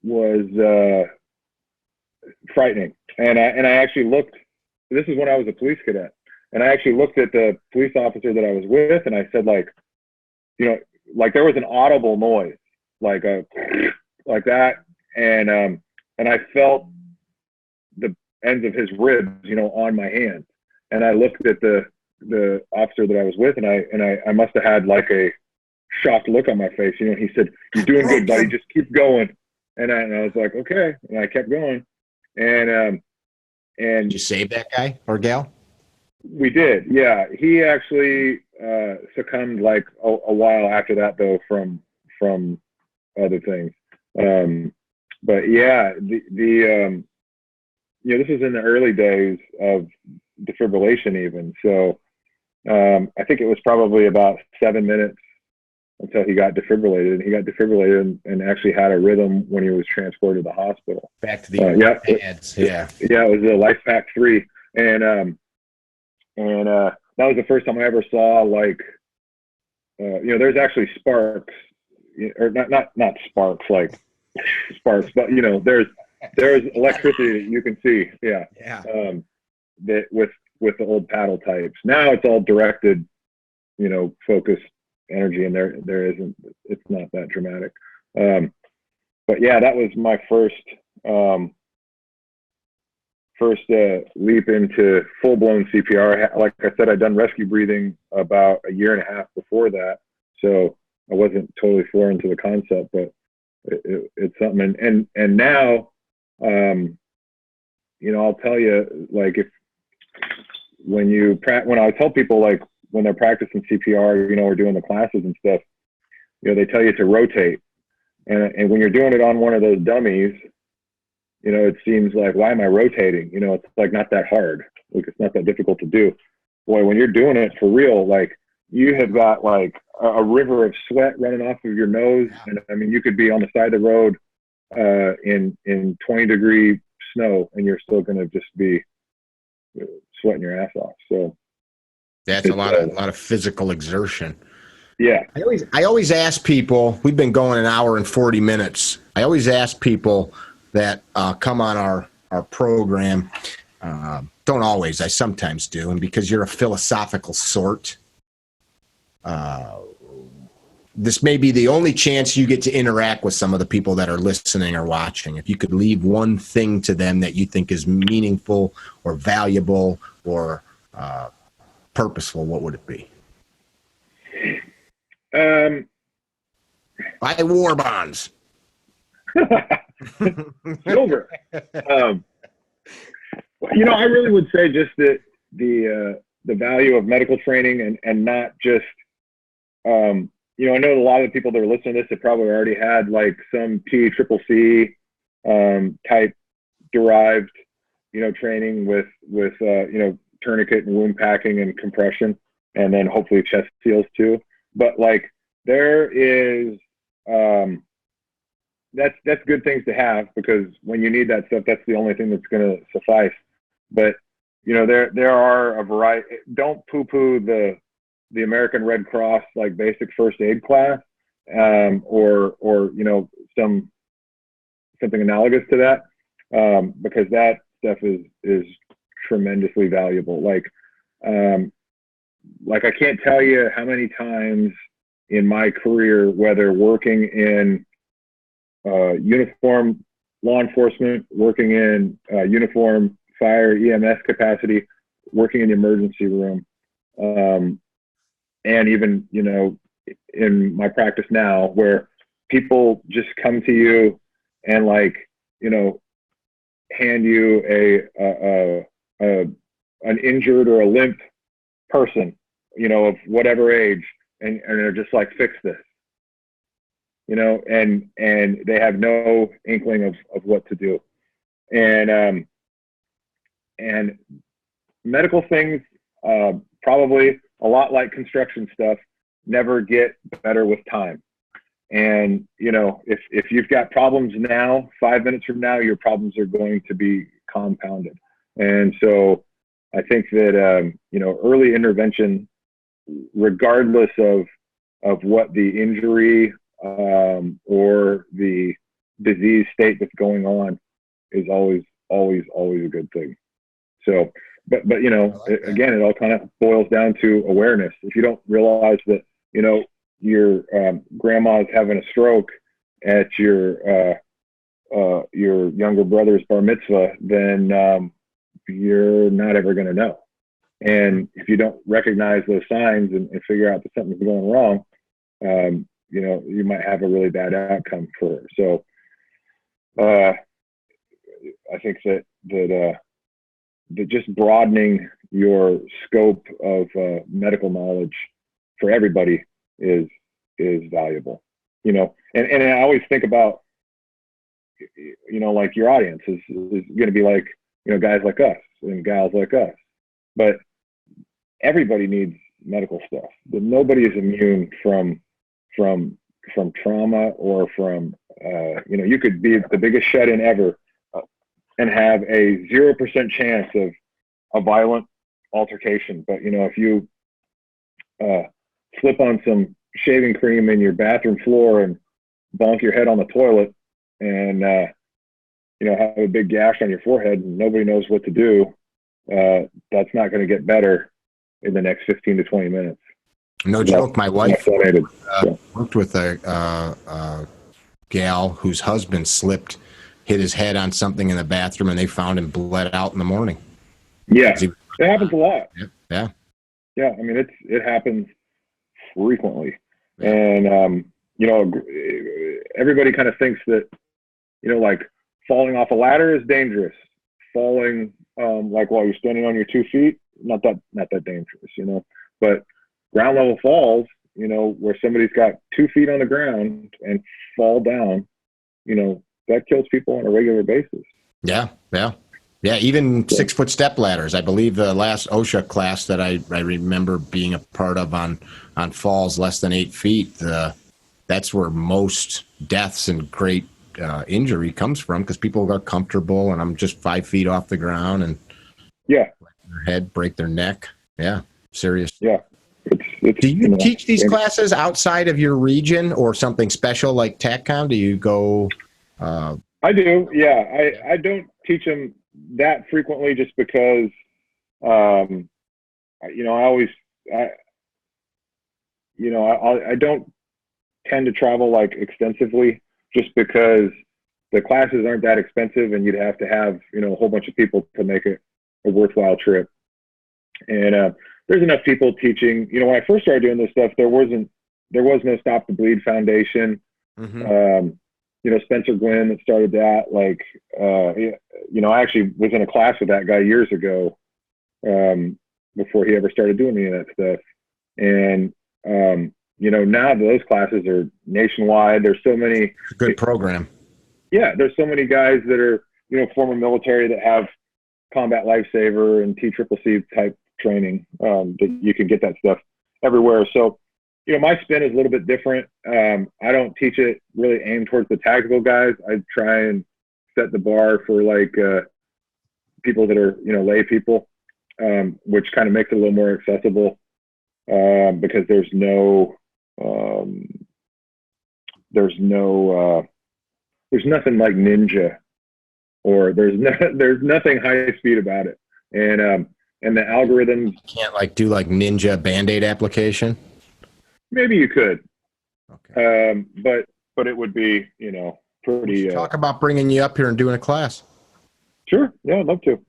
was frightening. And I actually looked, this is when I was a police cadet, and I actually looked at the police officer that I was with, and I said, like, you know, like there was an audible noise, like that. And I felt the ends of his ribs, you know, on my hand. And I looked at the officer that I was with, and I must have had like a shocked look on my face. You know, he said, "You're doing good, buddy. Just keep going." And I was like, "Okay." And I kept going. And did you save that guy or gal? We did. Yeah. He actually succumbed like a while after that, though, from other things. But yeah, the you know, this was in the early days of defibrillation even. So I think it was probably about 7 minutes until he got defibrillated. And he got defibrillated and actually had a rhythm when he was transported to the hospital. Back to the pads. Yeah. Yeah, it was a Life Pack 3. And that was the first time I ever saw, like, you know, there's actually sparks, or not sparks, like sparks, but, you know, there's electricity that you can see. Yeah. That with the old paddle types. Now it's all directed, you know, focused energy, and there isn't, it's not that dramatic. But yeah, that was my first leap into full-blown CPR. Like I said, I'd done rescue breathing about a year and a half before that, so I wasn't totally foreign to the concept, but it's something. And now, you know, I'll tell you, like, when I tell people, like, when they're practicing CPR, you know, or doing the classes and stuff, you know, they tell you to rotate, and when you're doing it on one of those dummies, you know, it seems like, why am I rotating? You know, it's like not that hard. Like, it's not that difficult to do. Boy, when you're doing it for real, like, you have got like a river of sweat running off of your nose. And I mean, you could be on the side of the road in 20-degree snow, and you're still going to just be sweating your ass off. So that's a lot of physical exertion. Yeah. I always ask people, we've been going an hour and 40 minutes. I always ask people that come on our program, don't always, I sometimes do, and because you're a philosophical sort, this may be the only chance you get to interact with some of the people that are listening or watching. If you could leave one thing to them that you think is meaningful or valuable or purposeful, what would it be? Buy war bonds. Silver. You know, I really would say just that the value of medical training, and not just, you know, I know a lot of the people that are listening to this have probably already had like some TCCC type derived, you know, training with you know, tourniquet and wound packing and compression, and then hopefully chest seals too. But like, there is, that's good things to have, because when you need that stuff, that's the only thing that's going to suffice. But, you know, there are a variety. Don't poo-poo the American Red Cross, like, basic first aid class, or you know, something analogous to that, because that stuff is tremendously valuable. Like I can't tell you how many times in my career, whether working in uniform law enforcement, working in uniform, fire, EMS capacity, working in the emergency room, and even, you know, in my practice now, where people just come to you and, like, you know, hand you an injured or a limp person, you know, of whatever age, and they're just like, fix this, you know, and they have no inkling of what to do. And medical things, probably a lot like construction stuff, never get better with time. And, you know, if you've got problems now, 5 minutes from now, your problems are going to be compounded. And so I think that, you know, early intervention, regardless of what the injury or the disease state that's going on, is always a good thing. So, but you know, again, it all kind of boils down to awareness. If you don't realize that, you know, your grandma's having a stroke at your younger brother's bar mitzvah, then you're not ever going to know. And if you don't recognize those signs and figure out that something's going wrong, you know, you might have a really bad outcome for her. So I think that just broadening your scope of medical knowledge for everybody is valuable, you know. And I always think about, you know, like, your audience is going to be like, you know, guys like us and gals like us, but everybody needs medical stuff. But nobody is immune from trauma or from, you know, you could be the biggest shut-in ever and have a 0% chance of a violent altercation. But, you know, if you slip on some shaving cream in your bathroom floor and bonk your head on the toilet and, you know, have a big gash on your forehead and nobody knows what to do, that's not going to get better in the next 15 to 20 minutes. No joke. My wife worked with a gal whose husband hit his head on something in the bathroom, and they found him bled out in the morning. Yeah, it happens a lot. Yeah. I mean, it happens frequently. Yeah. And, you know, everybody kind of thinks that, you know, like, falling off a ladder is dangerous. Falling, like, while you're standing on your 2 feet, not that dangerous, you know. But ground level falls, you know, where somebody's got 2 feet on the ground and fall down, you know, that kills people on a regular basis. Yeah. Even 6-foot step ladders. I believe the last OSHA class that I remember being a part of on falls less than 8 feet, that's where most deaths and great injury comes from, because people got comfortable, and I'm just 5 feet off the ground and their head, break their neck. Yeah, serious. Yeah. Do you teach these classes outside of your region or something special like TACCOM? Do you go? I do. Yeah, I don't teach them that frequently, just because, you know, I don't tend to travel, like, extensively, just because the classes aren't that expensive, and you'd have to have, you know, a whole bunch of people to make it a worthwhile trip. And there's enough people teaching. You know, when I first started doing this stuff, there was no Stop the Bleed Foundation. Mm-hmm. You know, Spencer Gwynn that started that. Like, you know, I actually was in a class with that guy years ago, before he ever started doing any of that stuff. And, you know, now those classes are nationwide. There's so many. It's a good program. Yeah, there's so many guys that are, you know, former military that have combat lifesaver and TCCC type training, that you can get that stuff everywhere. So, you know, my spin is a little bit different. I don't teach it really aimed towards the tactical guys. I try and set the bar for, like, people that are, you know, lay people, which kind of makes it a little more accessible, because there's nothing like ninja, or there's nothing high speed about it. And the algorithms, you can't, like, do like ninja Band-Aid application. Maybe you could, okay. But it would be, you know, pretty. Talk about bringing you up here and doing a class. Sure. Yeah, I'd love to.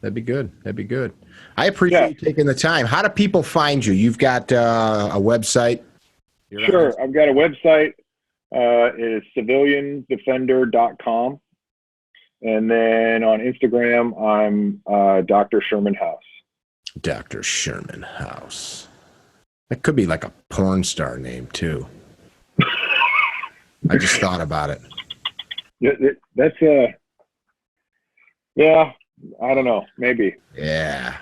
That'd be good. That'd be good. I appreciate you taking the time. How do people find you? You've got a website? Sure. I've got a website. It is civiliandefender.com. And then on Instagram, I'm Dr. Sherman House. Dr. Sherman House. That could be like a porn star name, too. I just thought about it. That's yeah, I don't know. Maybe. Yeah.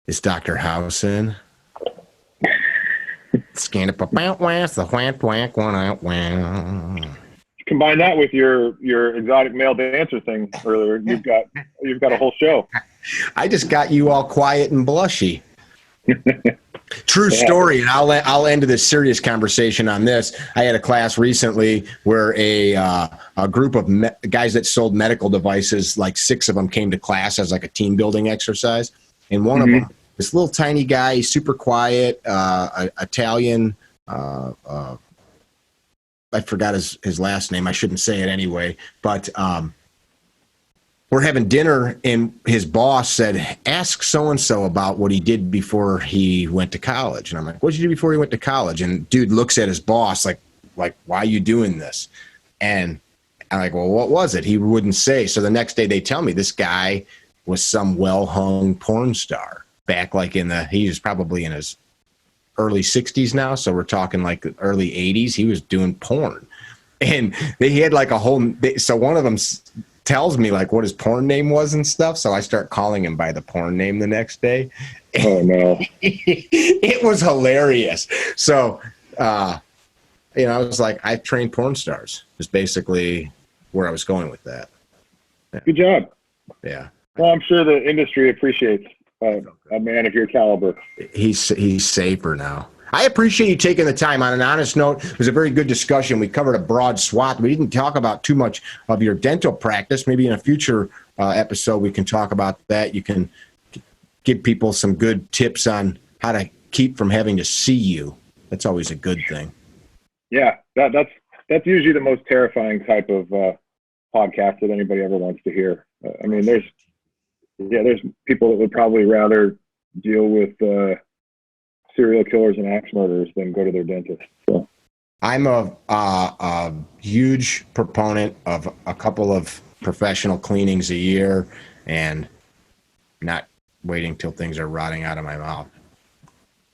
Is Dr. House in? Scan up a west, the whack whack one out. Combine that with your exotic male dancer thing earlier. You've got a whole show. I just got you all quiet and blushy. True story, and I'll end this serious conversation on this. I had a class recently where a group of guys that sold medical devices, like 6 of them, came to class as like a team building exercise, and one of them, this little tiny guy, super quiet, Italian. I forgot his last name. I shouldn't say it anyway, but we're having dinner, and his boss said, ask so-and-so about what he did before he went to college. And I'm like, what did you do before he went to college? And dude looks at his boss like, why are you doing this? And I'm like, well, what was it? He wouldn't say. So the next day they tell me this guy was some well-hung porn star back like he was probably in his early 60s now. So we're talking like the early 80s. He was doing porn. And he had like so one of them tells me like what his porn name was and stuff. So I start calling him by the porn name the next day. Oh no. It was hilarious. So, I was like, I trained porn stars is basically where I was going with that. Yeah. Good job. Yeah. Well, I'm sure the industry appreciates a man of your caliber. He's safer now. I appreciate you taking the time. On an honest note, it was a very good discussion. We covered a broad swath. We didn't talk about too much of your dental practice. Maybe in a future episode, we can talk about that. You can give people some good tips on how to keep from having to see you. That's always a good thing. Yeah, that's usually the most terrifying type of podcast that anybody ever wants to hear. I mean, there's people that would probably rather deal with serial killers and axe murderers than go to their dentist. So I'm a huge proponent of a couple of professional cleanings a year and not waiting till things are rotting out of my mouth.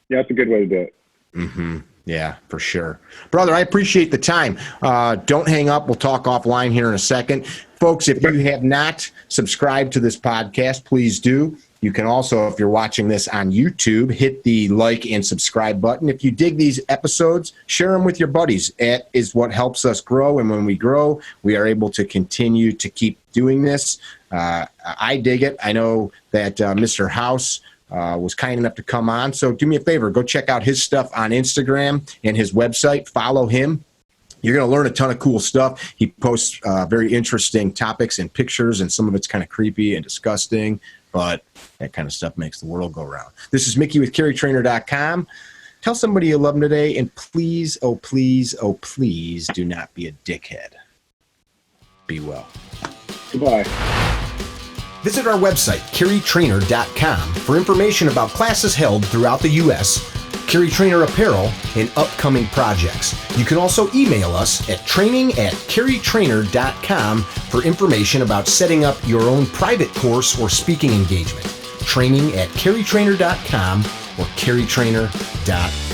Yeah, that's a good way to do it. Mm-hmm. Yeah, for sure. Brother, I appreciate the time. Don't hang up. We'll talk offline here in a second. Folks, if you have not subscribed to this podcast, please do. You can also, if you're watching this on YouTube, hit the like and subscribe button. If you dig these episodes, share them with your buddies. It is what helps us grow. And when we grow, we are able to continue to keep doing this. I dig it. I know that Mr. House was kind enough to come on. So do me a favor, go check out his stuff on Instagram and his website. Follow him. You're going to learn a ton of cool stuff. He posts very interesting topics and pictures, and some of it's kind of creepy and disgusting, but that kind of stuff makes the world go round. This is Mickey with CarryTrainer.com. Tell somebody you love them today, and please, oh please, oh please, do not be a dickhead. Be well. Goodbye. Visit our website, CarryTrainer.com, for information about classes held throughout the U.S., CarryTrainer apparel, and upcoming projects. You can also email us at training@CarryTrainer.com for information about setting up your own private course or speaking engagement. Training@CarryTrainer.com or CarryTrainer.com.